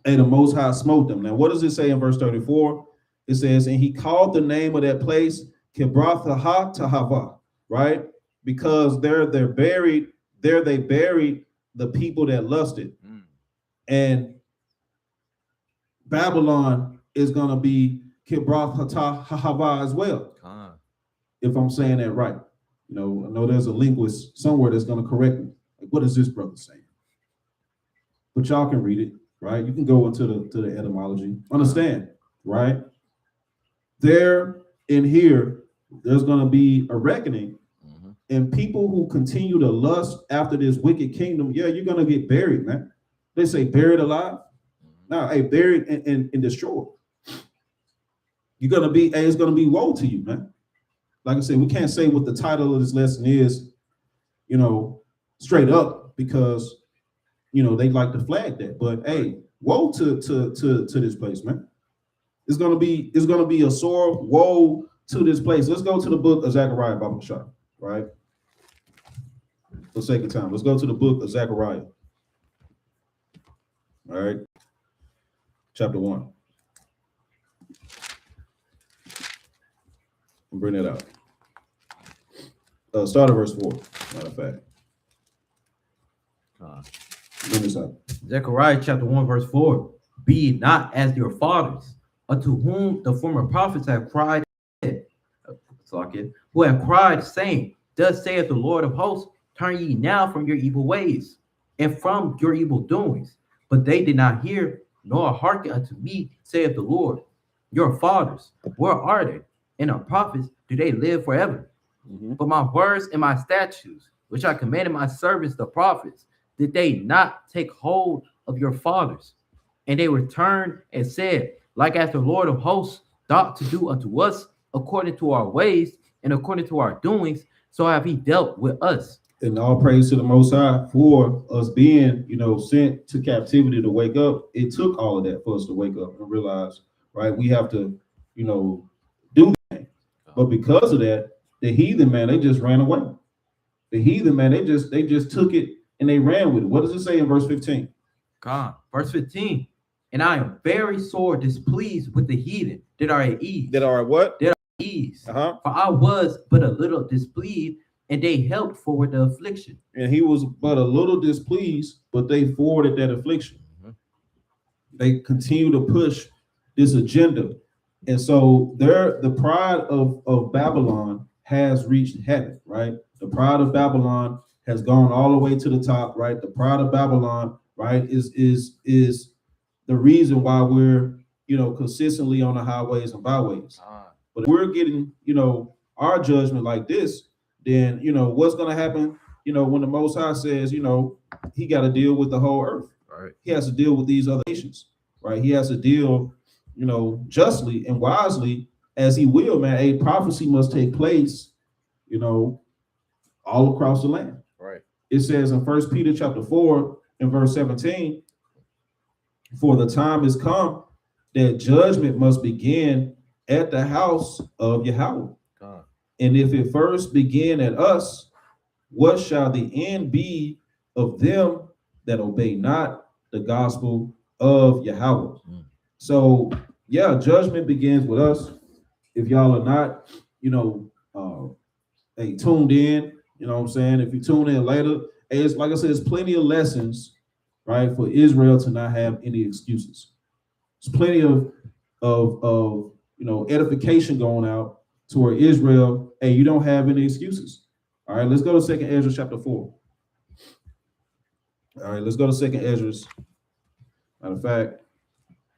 And the Most High smote them. Now, what does it say in verse 34? It says, and he called the name of that place Kibroth Tahava, right? Because there they buried the people that lusted. And Babylon is going to be Kibroth Tahava as well. If I'm saying that right. I know there's a linguist somewhere that's going to correct me. Like, what is this brother saying? But y'all can read it, right? You can go into the etymology. Understand, right? There in here, there's going to be a reckoning. And people who continue to lust after this wicked kingdom, yeah, you're going to get buried, man. They say buried alive. Now, hey, buried and destroyed. You're going to be, it's going to be woe to you, man. Like I said, we can't say what the title of this lesson is, straight up, because, they like to flag that. But hey, woe to this place, man. It's gonna be a sore woe to this place. Let's go to the book of Zechariah, Baba Shah, right? For sake of time, let's go to the book of Zechariah. All right, chapter 1. I'll bring that out. Start at verse 4, matter of fact. Bring this out. Zechariah chapter 1, verse 4. Be ye not as your fathers, unto whom the former prophets have cried, who have cried, saying, thus saith the Lord of hosts, turn ye now from your evil ways, and from your evil doings. But they did not hear, nor hearken unto me, saith the Lord. Your fathers, where are they? And our prophets, do they live forever? But my words and my statutes, which I commanded my servants the prophets, did they not take hold of your fathers? And they returned and said, like as the Lord of hosts thought to do unto us, according to our ways and according to our doings, so have he dealt with us. And all praise to the Most High for us being, sent to captivity to wake up. It took all of that for us to wake up and realize, right, we have to, do that. But because of that, the heathen, man, they just ran away. The heathen, man, they just took it and they ran with it. What does it say in verse 15? Verse 15. And I am very sore displeased with the heathen that are at ease. That are what? That are at ease. Uh-huh. For I was but a little displeased, and they helped forward the affliction. And he was but a little displeased, but they forwarded that affliction. They continue to push this agenda. And so the pride of Babylon has reached heaven, right? The pride of Babylon has gone all the way to the top, right? The pride of Babylon, right, is the reason why we're, consistently on the highways and byways. But if we're getting, our judgment like this, then, what's going to happen, when the Most High says, he got to deal with the whole earth. Right. He has to deal with these other nations, right? He has to deal, justly and wisely as he will, man. A prophecy must take place, all across the land. Right. It says in 1 Peter chapter 4 and verse 17, for the time is come that judgment must begin at the house of Yahweh. God. And if it first begin at us, what shall the end be of them that obey not the gospel of Yahweh? So yeah, judgment begins with us. If y'all are not, tuned in, you know what I'm saying? If you tune in later, it's like I said, it's plenty of lessons, right, for Israel to not have any excuses. There's plenty of edification going out toward Israel. Hey, you don't have any excuses. All right, let's go to 2nd Ezra chapter 4. All right, let's go to 2nd Ezra. Matter of fact,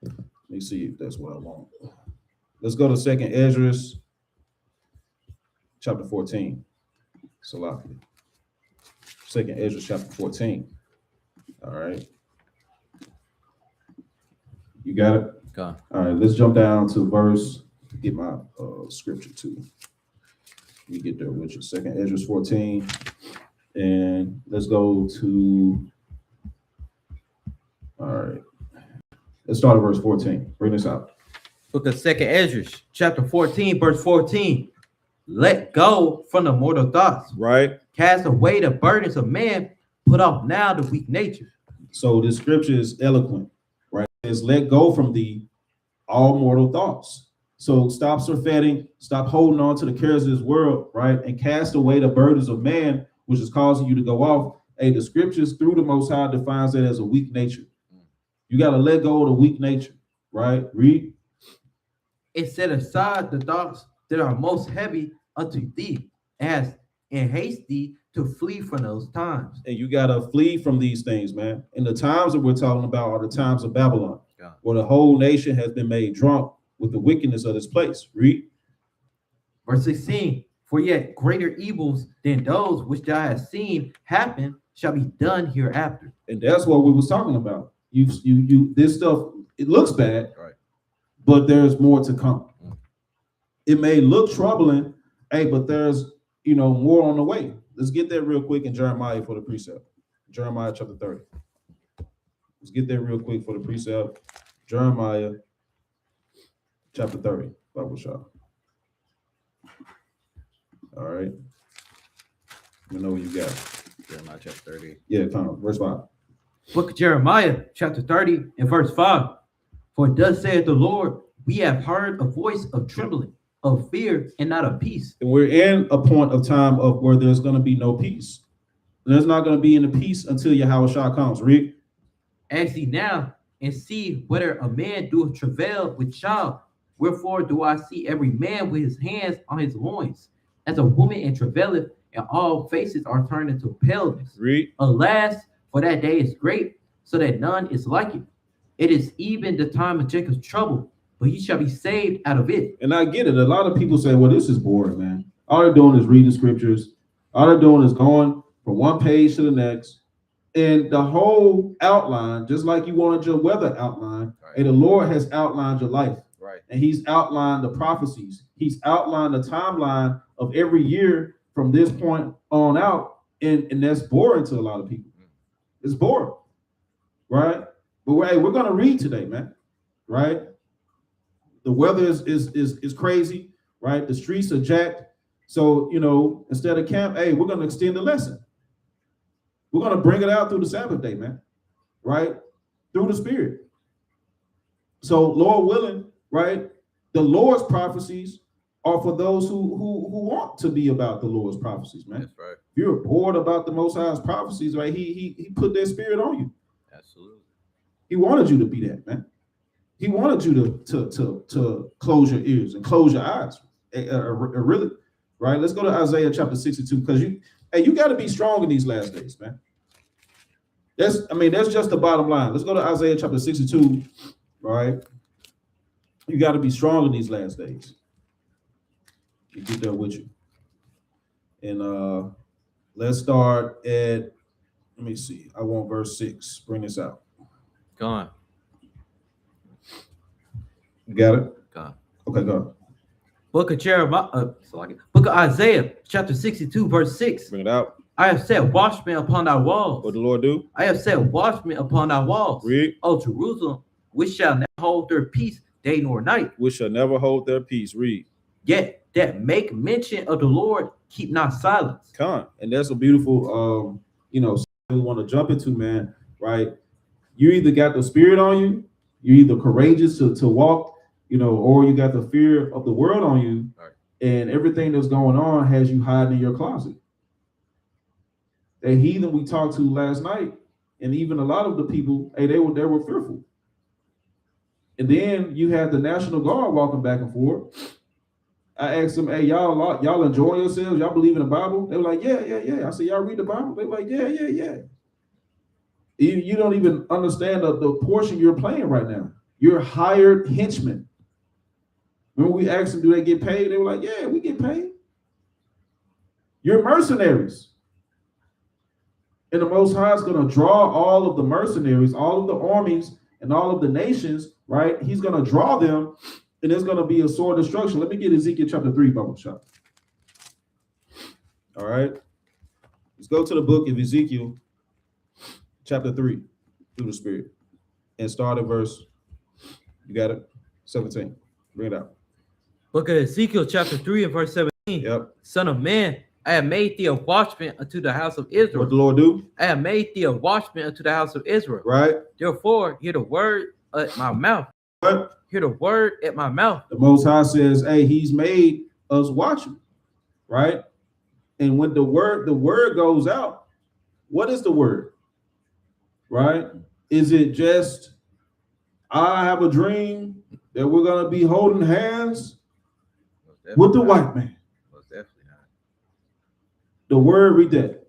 let me see if that's what I want. Let's go to 2nd Ezra chapter 14. Salafi. 2nd Ezra chapter 14. All right. You got it? God. All right, let's jump down to verse, get my scripture too. Let me get there with you. 2nd Ezra 14. And let's go to, all right. Let's start at verse 14. Bring this out. Book of 2nd Ezra, chapter 14, verse 14. Let go from the mortal thoughts. Right. Cast away the burdens of man. Put off now the weak nature. So this scripture is eloquent, right? It's let go from thee all mortal thoughts. So stop surfeiting, stop holding on to the cares of this world, right? And cast away the burdens of man, which is causing you to go off. Hey, the scriptures through the Most High defines it as a weak nature. You got to let go of the weak nature, right? Read. It set aside the thoughts that are most heavy unto thee, and haste thee to flee from those times. And you got to flee from these things, man. And the times that we're talking about are the times of Babylon, where the whole nation has been made drunk with the wickedness of this place. Read. Verse 16, for yet greater evils than those which thou hast seen happen shall be done hereafter. And that's what we was talking about. You this stuff, it looks bad, Right. but there's more to come. It may look troubling, hey, but there's more on the way. Let's get that real quick in Jeremiah for the precept. Jeremiah chapter 30. Let's get that real quick for the precept. Jeremiah chapter 30. Bible shop. All right. Let me know what you got. Jeremiah chapter 30. Yeah, come on. Verse 5. Book of Jeremiah, chapter 30, and verse 5. For thus saith the Lord, we have heard a voice of trembling, of fear, and not of peace. And we're in a point of time of where there's going to be no peace. And there's not going to be any peace until Yahweh Shah comes. Read. Ask ye now, and see whether a man doeth travail with child. Wherefore do I see every man with his hands on his loins, as a woman in travaileth, and all faces are turned into paleness. Read. Alas, for that day is great, so that none is like it. It is even the time of Jacob's trouble, but he shall be saved out of it. And I get it. A lot of people say, well, this is boring, man. All they're doing is reading scriptures. All they're doing is going from one page to the next. And the whole outline, just like you wanted your weather outline, Right. and the Lord has outlined your life. Right. And he's outlined the prophecies. He's outlined the timeline of every year from this point on out. And that's boring to a lot of people. It's boring, right? But we're going to read today, man, right? The weather is crazy, right? The streets are jacked. So, instead of camp, hey, we're going to extend the lesson. We're going to bring it out through the Sabbath day, man, right? Through the Spirit. So, Lord willing, right? The Lord's prophecies are for those who want to be about the Lord's prophecies, man. That's right. If you're bored about the Most High's prophecies, right? He put that Spirit on you. Absolutely. He wanted you to be that, man. He wanted you to close your ears and close your eyes, really, right? Let's go to Isaiah chapter 62, because you got to be strong in these last days, man. That's just the bottom line. Let's go to Isaiah chapter 62, right? You got to be strong in these last days. You get there with you. And let's start at, let me see. I want verse 6. Bring this out. Go on. You got it? Go on. Okay, go. Book of Jeremiah, Book Book of Isaiah, chapter 62, verse 6. Bring it out. I have set watchmen upon thy walls. What the Lord do? I have set watchmen upon thy walls. Read. O Jerusalem, which shall never hold their peace day nor night. Which shall never hold their peace. Read. Yet that make mention of the Lord, keep not silence. Come. And that's a beautiful, we want to jump into, man, right? You either got the spirit on you, you're either courageous to walk, or you got the fear of the world on you, Right. And everything that's going on has you hiding in your closet. That heathen we talked to last night, and even a lot of the people, hey, they were fearful. And then you had the National Guard walking back and forth. I asked them, hey, y'all enjoying yourselves? Y'all believe in the Bible? They were like, yeah. I said, y'all read the Bible? They were like, yeah. You don't even understand the portion you're playing right now. You're hired henchmen. When we asked them, do they get paid? They were like, yeah, we get paid. You're mercenaries. And the Most High is going to draw all of the mercenaries, all of the armies, and all of the nations, right? He's going to draw them, and there's going to be a sword of destruction. Let me get Ezekiel chapter 3, Bible shop. All right. Let's go to the book of Ezekiel chapter 3 through the Spirit and start at verse, you got it? 17. Bring it out. Book of Ezekiel, chapter 3 and verse 17. Yep. Son of man, I have made thee a watchman unto the house of Israel. What the Lord do? I have made thee a watchman unto the house of Israel. Right. Therefore, hear the word at my mouth. What? Hear the word at my mouth. The Most High says, hey, he's made us watchmen, right? And when the word goes out, what is the word? Right? Is it just, I have a dream that we're going to be holding hands with the white man? Most definitely not. The word, read that.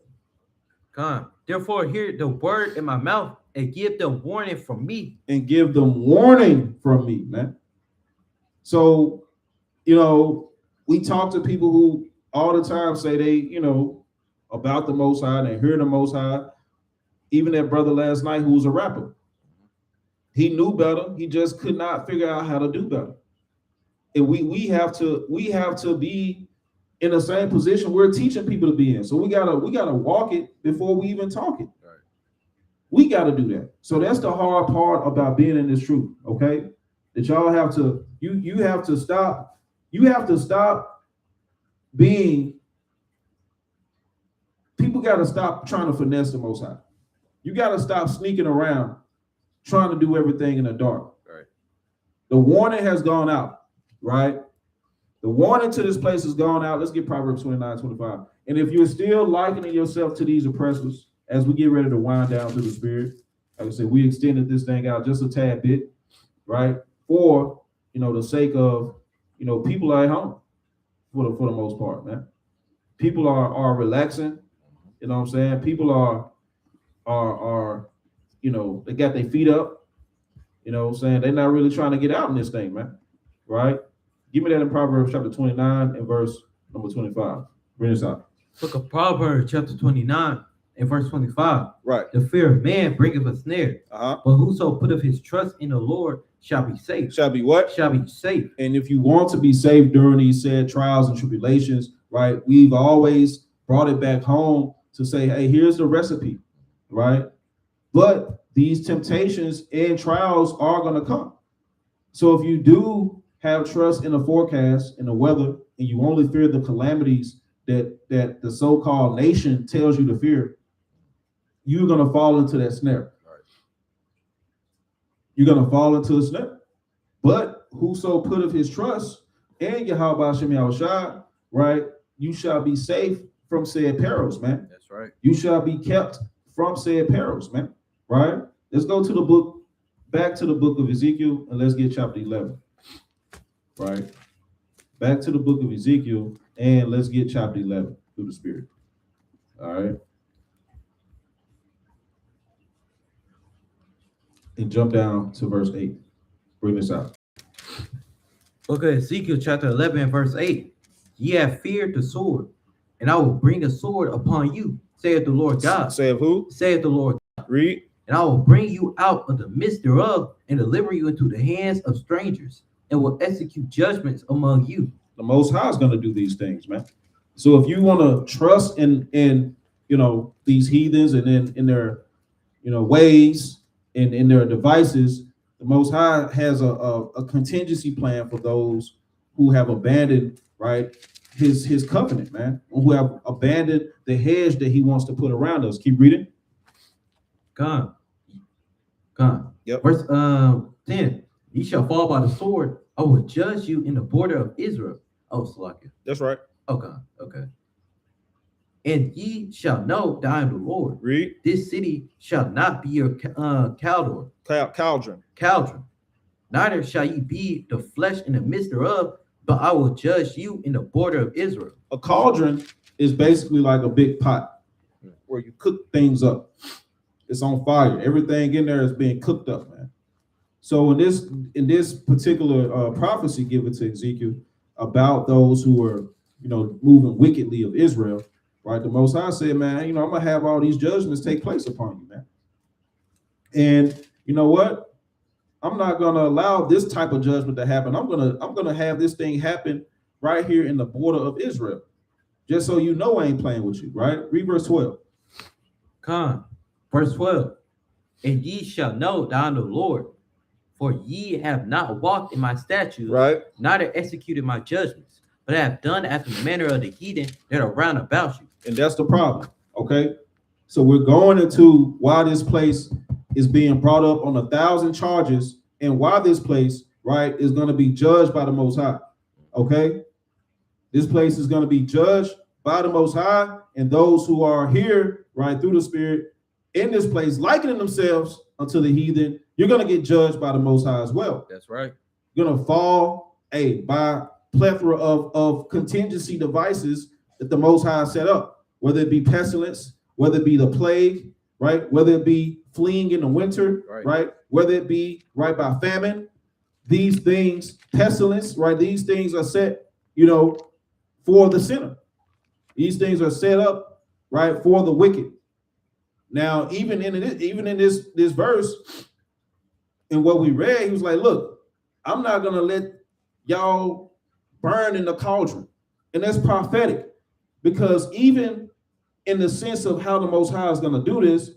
Come. Therefore, hear the word in my mouth and give them warning from me. And give them warning from me, man. So, we talk to people who all the time say they, about the Most High, they hear the Most High. Even that brother last night who was a rapper. He knew better. He just could not figure out how to do better. And we have to be in the same position we're teaching people to be in. So we gotta walk it before we even talk it. Right. We gotta do that. So that's the hard part about being in this truth, okay? That y'all have to, you have to stop being, people gotta stop trying to finesse the Most High. You gotta stop sneaking around trying to do everything in the dark. Right. The warning has gone out, right? The warning to this place has gone out. Let's get Proverbs 29:25. And if you're still likening yourself to these oppressors, as we get ready to wind down through the Spirit, like I said, we extended this thing out just a tad bit, right? For, the sake of, people are at home for the most part, man. People are relaxing, you know what I'm saying? People are they got their feet up, what I'm saying? They're not really trying to get out in this thing, man, right? Give me that in Proverbs chapter 29 and verse number 25. Bring this out. Book of Proverbs, chapter 29 and verse 25. Right. The fear of man bringeth a snare, Uh-huh. but whoso putteth his trust in the Lord shall be safe. Shall be what? Shall be safe. And if you want to be saved during these said trials and tribulations, right, we've always brought it back home to say, hey, here's the recipe, right? But these temptations and trials are going to come. So if you do have trust in the forecast, in the weather, and you only fear the calamities that the so-called nation tells you to fear, you're going to fall into that snare. Right. You're going to fall into a snare. But whoso putteth his trust in Yahweh Hashem Yahushua, right, you shall be safe from said perils, man. That's right. You shall be kept from said perils, man. Right? Let's go to back to the book of Ezekiel, and let's get chapter 11. Right? Back to the book of Ezekiel, and let's get chapter 11 through the Spirit. All right? And jump down to verse 8. Bring this out. Book of Ezekiel, chapter 11 and verse 8. Ye have feared the sword, and I will bring a sword upon you, saith the Lord God. Say of who? Saith the Lord. Read. And I will bring you out of the midst thereof, and deliver you into the hands of strangers, and will execute judgments among you. The Most High is going to do these things, man. So if you want to trust in these heathens and in their ways and in their devices, the Most High has a contingency plan for those who have abandoned his covenant, man, who have abandoned the hedge that he wants to put around us. Keep reading. Gone. Yep. Verse 10. Ye shall fall by the sword. I will judge you in the border of Israel. Oh, Salakia. That's right. Okay. And ye shall know that I am the Lord. Read. This city shall not be your caldron. Neither shall ye be the flesh in the midst thereof, but I will judge you in the border of Israel. A cauldron is basically like a big pot where you cook things up. It's on fire. Everything in there is being cooked up, man. So in this particular prophecy given to Ezekiel about those who are moving wickedly of Israel, right? The Most High said, man, I'm gonna have all these judgments take place upon you, man. And you know what? I'm not gonna allow this type of judgment to happen. I'm gonna have this thing happen right here in the border of Israel. Just so you know I ain't playing with you, right? Read verse 12. Verse 12. And ye shall know that I am the Lord, for ye have not walked in my statutes, Right. neither executed my judgments, but have done after the manner of the heathen that are round about you. And that's the problem, okay? So we're going into why this place is being brought up on 1,000 charges and why this place, right, is going to be judged by the Most High, okay? This place is going to be judged by the Most High, and those who are here, right, through the Spirit in this place, likening themselves unto the heathen, you're going to get judged by the Most High as well. That's right. You're going to fall, by plethora of contingency devices that the Most High set up, whether it be pestilence, whether it be the plague, right? Whether it be fleeing in the winter, right? Whether it be by famine, these things, pestilence, right? These things are set, for the sinner. These things are set up, right, for the wicked. Now, even in this verse, and what we read, he was like, look, I'm not gonna let y'all burn in the cauldron. And that's prophetic, because even in the sense of how the Most High is gonna do this,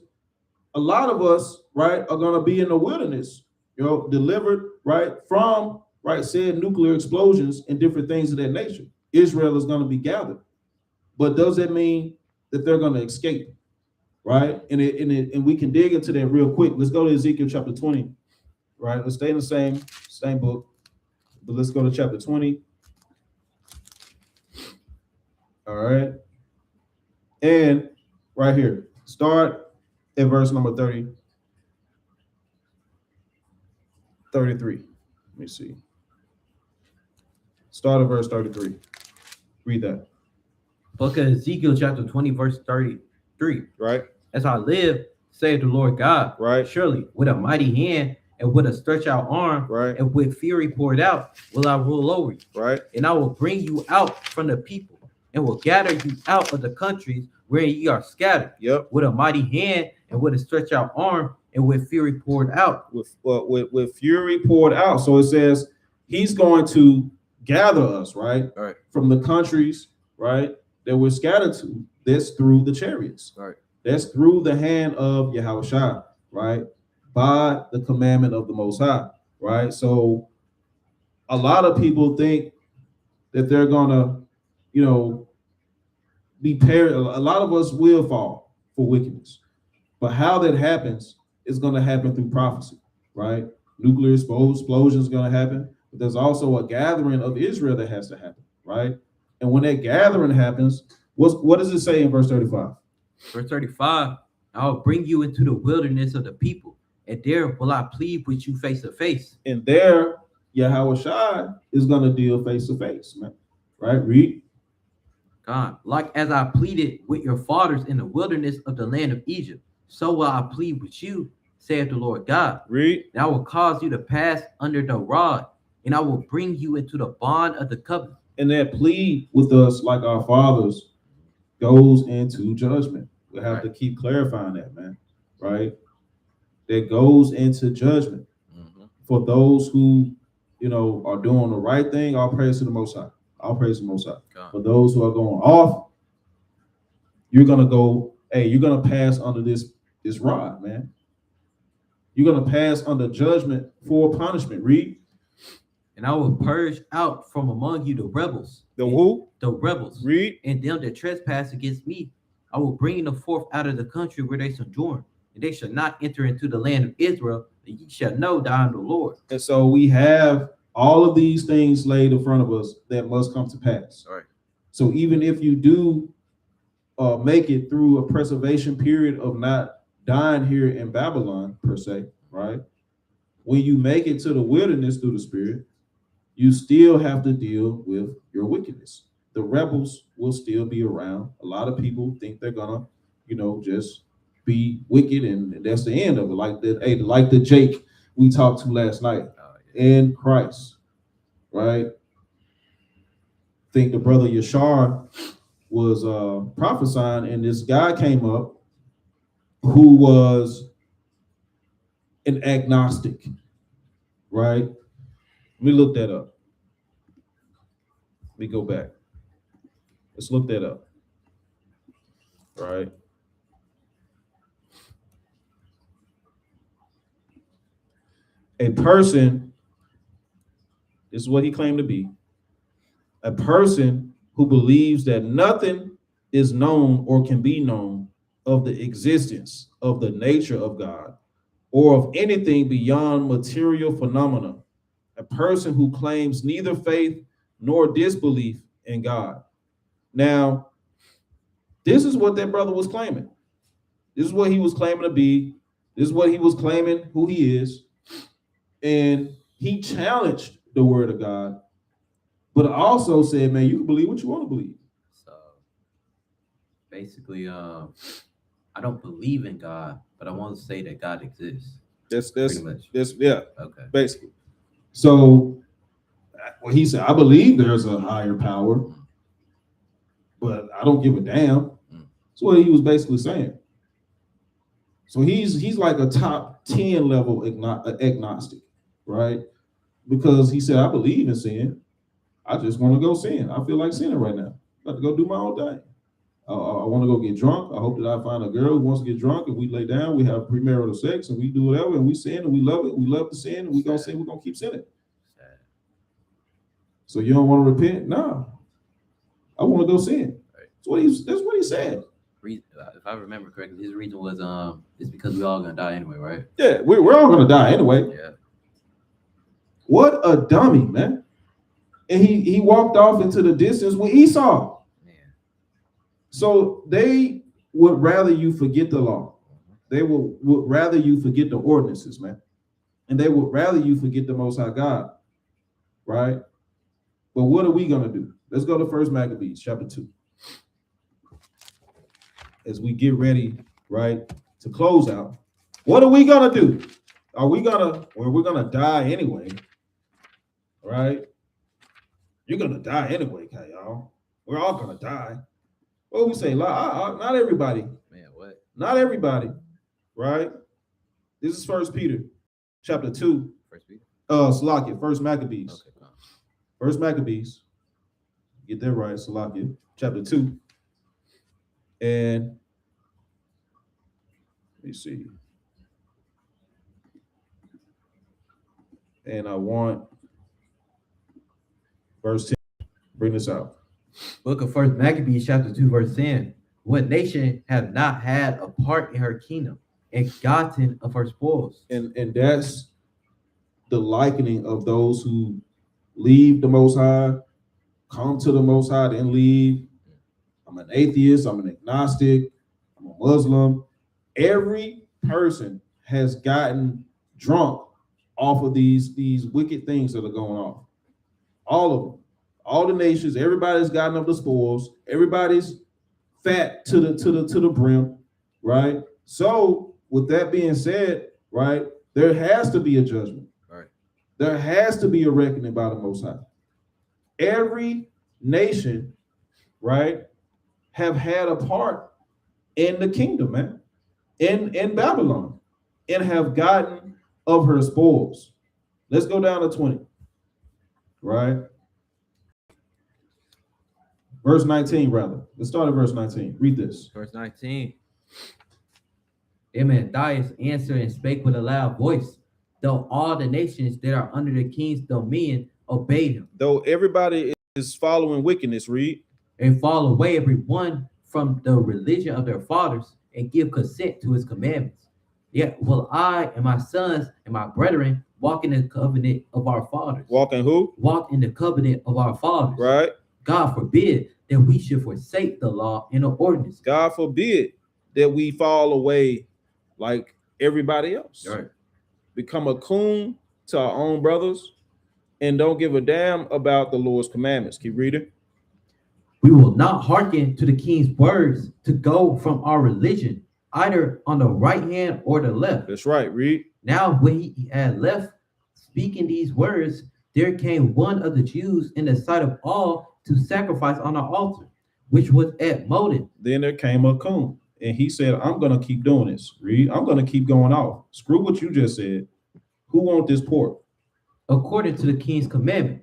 a lot of us, right, are gonna be in the wilderness, delivered, right, from, said nuclear explosions and different things of that nature. Israel is gonna be gathered. But does that mean that they're gonna escape? Right? And we can dig into that real quick. Let's go to Ezekiel chapter 20. Right? Let's stay in the same book, but let's go to chapter 20. All right. And right here, start at verse number 33. Let me see. Start at verse 33. Read that. Book of Ezekiel chapter 20, verse 33. Right. As I live, saith the Lord God, right, surely with a mighty hand and with a stretched out arm, right, and with fury poured out, will I rule over you. Right. And I will bring you out from the people, and will gather you out of the countries where ye are scattered. Yep. With a mighty hand and with a stretched out arm and with fury poured out. With fury poured out. So it says he's going to gather us, right, from the countries, right, that we're scattered to. That's through the chariots. Right. That's through the hand of Yahushua, right? By the commandment of the Most High, right? So a lot of people think that they're gonna, be paired. A lot of us will fall for wickedness. But how that happens is gonna happen through prophecy, right? Nuclear explosion is gonna happen, but there's also a gathering of Israel that has to happen, right? And when that gathering happens, what does it say in verse 35? Verse 35, I will bring you into the wilderness of the people, and there will I plead with you face to face. And there, Yahushua is going to deal face to face, man. Right? Read. God, like as I pleaded with your fathers in the wilderness of the land of Egypt, so will I plead with you, saith the Lord God. Read. And I will cause you to pass under the rod, and I will bring you into the bond of the covenant. And that plea with us, like our fathers, goes into judgment. We have to keep clarifying that, man. Right? That goes into judgment for those who, are doing the right thing. All praise to the Most High. All praise the Most High. God. For those who are going off, you're gonna go. Hey, you're gonna pass under this rod, man. You're gonna pass under judgment for punishment. Read. And I will purge out from among you the rebels. The who? The rebels. Read. And them that trespass against me. I will bring them forth out of the country where they sojourn. And they shall not enter into the land of Israel. And ye shall know that I am the Lord. And so we have all of these things laid in front of us that must come to pass. All right. So even if you do make it through a preservation period of not dying here in Babylon per se, right? When you make it to the wilderness through the Spirit, you still have to deal with your wickedness. The rebels will still be around. A lot of people think they're gonna, just be wicked, and that's the end of it. Like the Jake we talked to last night in Christ, right? I think the brother Yashar was prophesying, and this guy came up who was an agnostic, right? Let me look that up. Let me go back. Let's look that up, right? A person, this is what he claimed to be, a person who believes that nothing is known or can be known of the existence of the nature of God or of anything beyond material phenomena. A person who claims neither faith nor disbelief in God. Now, this is what that brother was claiming. This is what he was claiming to be. This is what he was claiming who he is. And he challenged the word of God, but also said, man, you can believe what you want to believe. So basically, I don't believe in God, but I want to say that God exists. That's Okay. basically. So well, he said, I believe there's a higher power, but I don't give a damn. That's what he was basically saying. So he's like a top 10 level agnostic, right? Because he said, I believe in sin. I just want to go sin. I feel like sinning right now. I'm about to go do my own thing. I want to go get drunk. I hope that I find a girl who wants to get drunk, and we lay down, we have premarital sex, and we do whatever, and we sin, and we love it. We love to sin, and we gonna sin. We're gonna keep sinning. So you don't want to repent? No. I want to go sin. That's what he said. If I remember correctly, his reason was it's because we all gonna die anyway, right? Yeah, we're all gonna die anyway. Yeah. What a dummy, man. And he walked off into the distance with Esau. Man. So they would rather you forget the law. They would rather you forget the ordinances, man. And they would rather you forget the Most High God, right? But what are we gonna do? Let's go to 1 Maccabees chapter 2. As we get ready, right, to close out, what are we gonna do? We're gonna die anyway, right? You're gonna die anyway, y'all. We're all gonna die. What we say? Not everybody. Man, what? Not everybody, right? This is 1 Peter chapter 2. First Peter? Salakia, 1 Maccabees. Okay. 1 Maccabees. Get that right, Salakia, chapter 2. And let me see. And I want verse 10. Bring this out. Book of 1 Maccabees chapter 2 verse 10. What nation have not had a part in her kingdom and gotten of her spoils? And that's the likening of those who leave the Most High, come to the Most High, then leave. I'm an atheist, I'm an agnostic, I'm a Muslim. Every person has gotten drunk off of these wicked things that are going on. All of them. All the nations, everybody's gotten up the spoils, everybody's fat to the brim, right? So with that being said, right, there has to be a judgment. Right. There has to be a reckoning by the Most High. Every nation, right, have had a part in the kingdom, man, in Babylon, and have gotten of her spoils. Let's go down to 20, right? Verse 19, rather. Let's start at verse 19. Read this. Verse 19. Amadias answered and spake with a loud voice, though all the nations that are under the king's dominion obeyed him, Though everybody is following wickedness, read. and fall away every one from the religion of their fathers, and give consent to his commandments. Yet will I and my sons and my brethren walk in the covenant of our fathers. Walking who? Walk in the covenant of our fathers. Right. God forbid that we should forsake the law and the ordinance. God forbid that we fall away like everybody else. Right. Become a coon to our own brothers and don't give a damn about the Lord's commandments. Keep reading. We will not hearken to the king's words to go from our religion, either on the right hand or the left. That's right. Read. Now, when he had left speaking these words, there came one of the Jews in the sight of all to sacrifice on the altar, which was at Modin. Then there came a coon, and he said, I'm going to keep doing this. Read. I'm going to keep going off. Screw what you just said. Who want this pork? According to the king's commandment,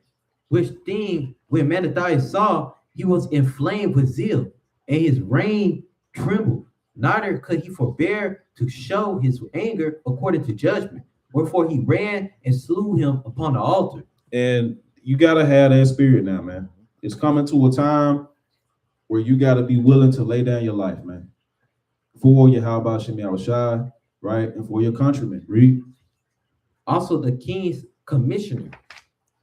which thing when Matthias saw, he was inflamed with zeal, and his rein trembled. Neither could he forbear to show his anger according to judgment. Wherefore he ran and slew him upon the altar. And you got to have that spirit now, man. It's coming to a time where you got to be willing to lay down your life, man. For your how about Shemi Awashai, right? And for your countrymen. Read. Also the king's commissioner,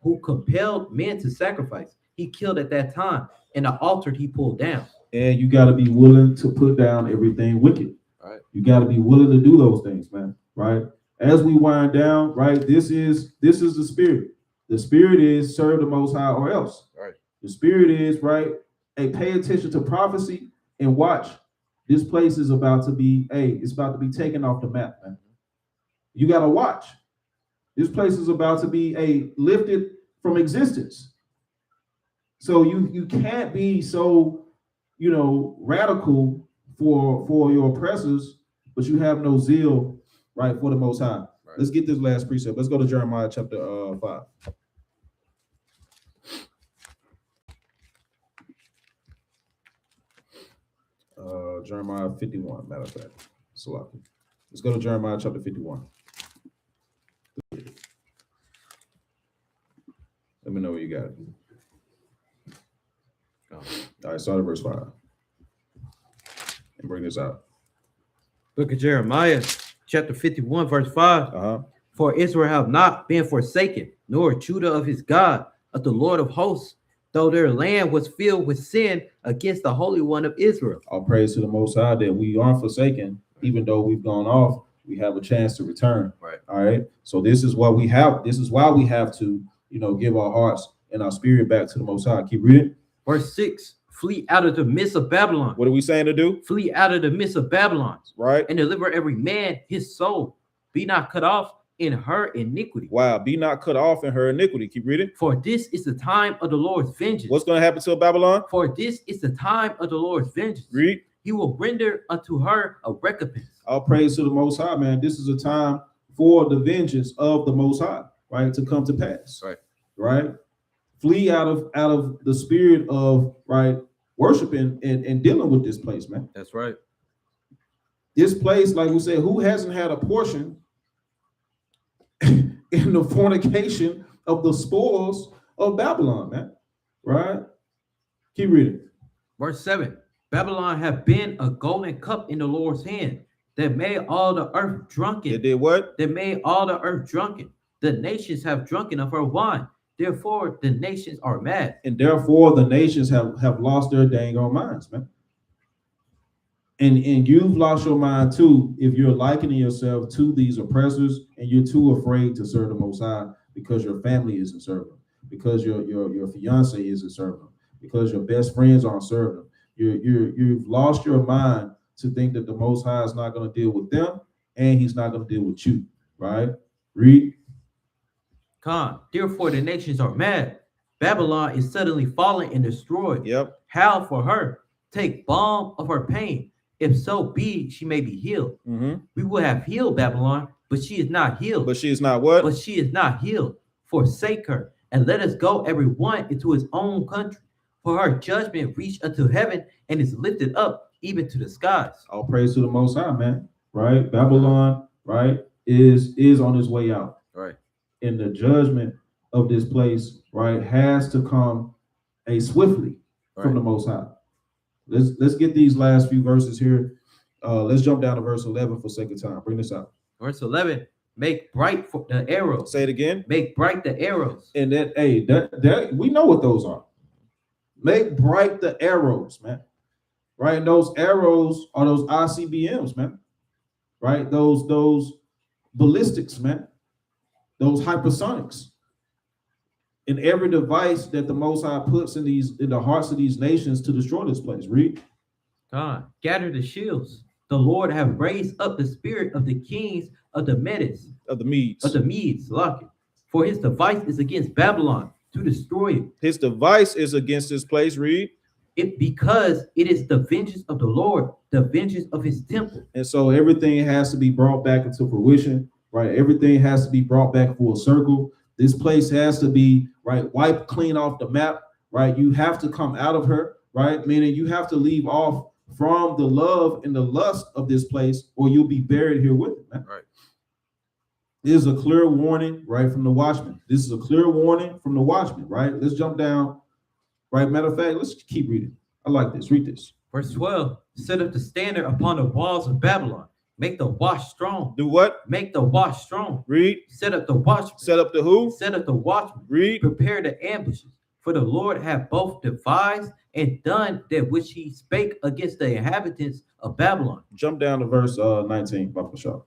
who compelled men to sacrifice, he killed at that time, and the altar he pulled down. And you got to be willing to put down everything wicked. Right. You got to be willing to do those things, man. Right. As we wind down, right, this is the spirit. The spirit is serve the Most High or else. Right. The spirit is, right, hey, pay attention to prophecy and watch. This place is about to be, it's about to be taken off the map, man. You got to watch. This place is about to be lifted from existence. So you can't be so, radical for your oppressors, but you have no zeal, right, for the Most High. Right. Let's get this last precept. Let's go to Jeremiah chapter 5. Jeremiah 51, matter of fact. Salaki. Let's go to Jeremiah chapter 51. Let me know where you got it. All right, start at verse 5. And bring this out. Book of Jeremiah, chapter 51, verse 5. For Israel have not been forsaken, nor Judah of his God, of the Lord of hosts, though their land was filled with sin against the Holy One of Israel. All praise to the Most High that we aren't forsaken, even though we've gone off, we have a chance to return. Right. All right. So this is what we have. This is why we have to, give our hearts and our spirit back to the Most High. Keep reading. Verse 6. Flee out of the midst of Babylon. What are we saying to do? Flee out of the midst of Babylon. Right. And deliver every man his soul. Be not cut off in her iniquity. Wow. Be not cut off in her iniquity. Keep reading. For this is the time of the Lord's vengeance. What's going to happen to Babylon? For this is the time of the Lord's vengeance. Read. He will render unto her a recompense. All praise to the Most High, man. This is a time for the vengeance of the Most High, right, to come to pass. Right. Right. Flee out of the spirit of, right, worshiping and dealing with this place, man. That's right. This place, like we said, who hasn't had a portion in the fornication of the spoils of Babylon, man? Right? Keep reading. Verse 7. Babylon have been a golden cup in the Lord's hand that made all the earth drunken. It did what? That made all the earth drunken. The nations have drunken of her wine. Therefore, the nations are mad. And therefore, the nations have lost their dang on minds, man. And you've lost your mind too if you're likening yourself to these oppressors and you're too afraid to serve the Most High because your family isn't serving them, because your fiance isn't serving them, because your best friends aren't serving them. You've lost your mind to think that the Most High is not going to deal with them and he's not going to deal with you, right? Read. Therefore, the nations are mad. Babylon is suddenly fallen and destroyed. Yep. Howl for her. Take balm of her pain. If so be, she may be healed. We will have healed Babylon, but she is not healed. But she is not what? But she is not healed. Forsake her, and let us go every one into his own country. For her judgment reached unto heaven and is lifted up even to the skies. All praise to the Most High, man. Right? Babylon, right, is on its way out. Right. And the judgment of this place, right, has to come swiftly from the Most High. Let's get these last few verses here. Let's jump down to verse 11 for sake of time. Bring this out. Verse 11, make bright for the arrows. Say it again. Make bright the arrows. And that we know what those are. Make bright the arrows, man. Right? And those arrows are those ICBMs, man. Right? Those ballistics, man. Those hypersonics. In every device that the Most High puts in the hearts of these nations to destroy this place. Read. God, gather the shields. The Lord have raised up the spirit of the kings of the Medes, Of the Medes. For his device is against Babylon to destroy it. His device is against this place. Read. It because it is the vengeance of the Lord, the vengeance of his temple. And so everything has to be brought back into fruition, right? Everything has to be brought back full circle. This place has to be, right, wiped clean off the map, right? You have to come out of her, right? Meaning you have to leave off from the love and the lust of this place, or you'll be buried here with it, man. Right. This is a clear warning, right, from the watchman. This is a clear warning from the watchman, right? Let's jump down, right? Matter of fact, let's keep reading. I like this. Read this. Verse 12, set up the standard upon the walls of Babylon. Make the watch strong. Do what? Make the watch strong. Read. Set up the watchman. Set up the who? Set up the watchman. Read. Prepare the ambushes. For the Lord hath both devised and done that which he spake against the inhabitants of Babylon. Jump down to verse 19, Papa Shaw.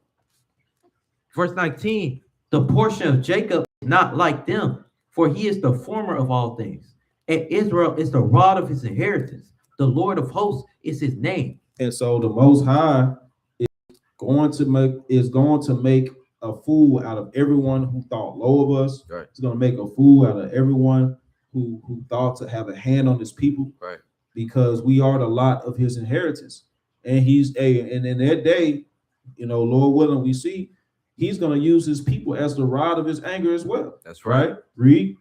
Verse 19, the portion of Jacob is not like them, for he is the former of all things. And Israel is the rod of his inheritance. The Lord of hosts is his name. And so the Most High is going to make a fool out of everyone who thought low of us. Right. He's going to make a fool out of everyone who thought to have a hand on his people. Right. Because we are the lot of his inheritance. And and in that day, Lord willing, we see he's going to use his people as the rod of his anger as well. That's right. Read.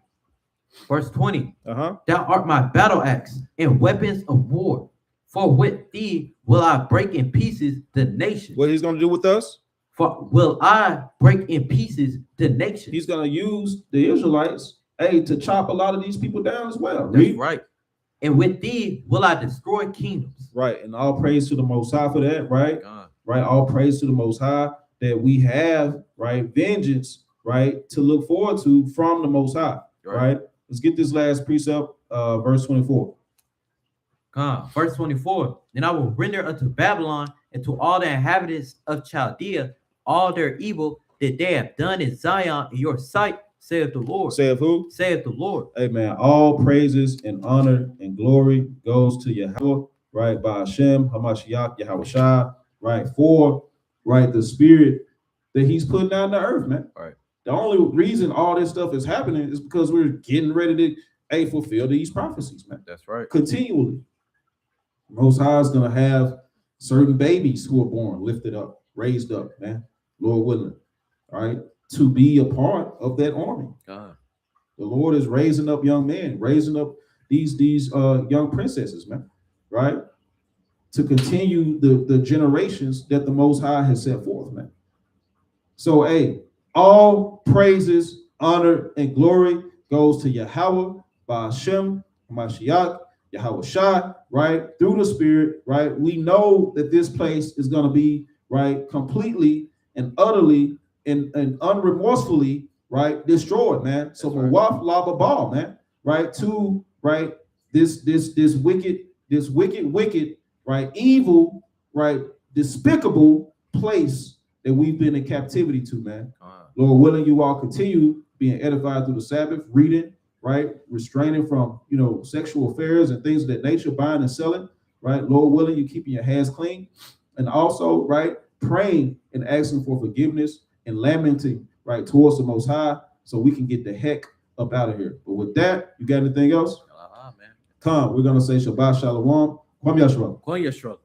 Verse 20, Uh-huh. thou art my battle axe and weapons of war. For with thee will I break in pieces the nations. What he's going to do with us? For will I break in pieces the nations. He's going to use the Israelites, to chop a lot of these people down as well. That's Read. right. And with thee will I destroy kingdoms. Right. And all praise to the Most High for that, right? God. Right. All praise to the Most High that we have, right, vengeance, right, to look forward to from the Most High, right? Let's get this last precept, verse 24. Verse 24, then I will render unto Babylon and to all the inhabitants of Chaldea all their evil that they have done in Zion in your sight, saith the Lord. Say of who? Saith the Lord. Amen. All praises and honor and glory goes to Yahweh, right? By Hashem, Hamashiach, Yahweh Shai, right? For, right, the spirit that he's putting down the earth, man. Right. The only reason all this stuff is happening is because we're getting ready to fulfill these prophecies, man. That's right. Continually. Most High is going to have certain babies who are born, lifted up, raised up, man, Lord willing, all right, to be a part of that army. God. The Lord is raising up young men, raising up these young princesses, man, right, to continue the generations that the Most High has set forth, man. So, all praises, honor, and glory goes to Yahweh, by Hashem, Mashiach, Yahweh Shai, right, through the Spirit, right? We know that this place is going to be, right, completely and utterly and unremorsefully, right, destroyed, man. So Mawath La Babal, man, right, to, right, this wicked, right, evil, right, despicable place that we've been in captivity to, man. Lord willing, you all continue being edified through the Sabbath, reading, right, restraining from, sexual affairs and things of that nature, buying and selling, right? Lord willing, you keeping your hands clean, and also, right, praying and asking for forgiveness and lamenting, right, towards the Most High, so we can get the heck up out of here. But with that, you got anything else? Man. Come, we're gonna say Shabbat Shalom. Kwam Yashua. Kwam Yashua.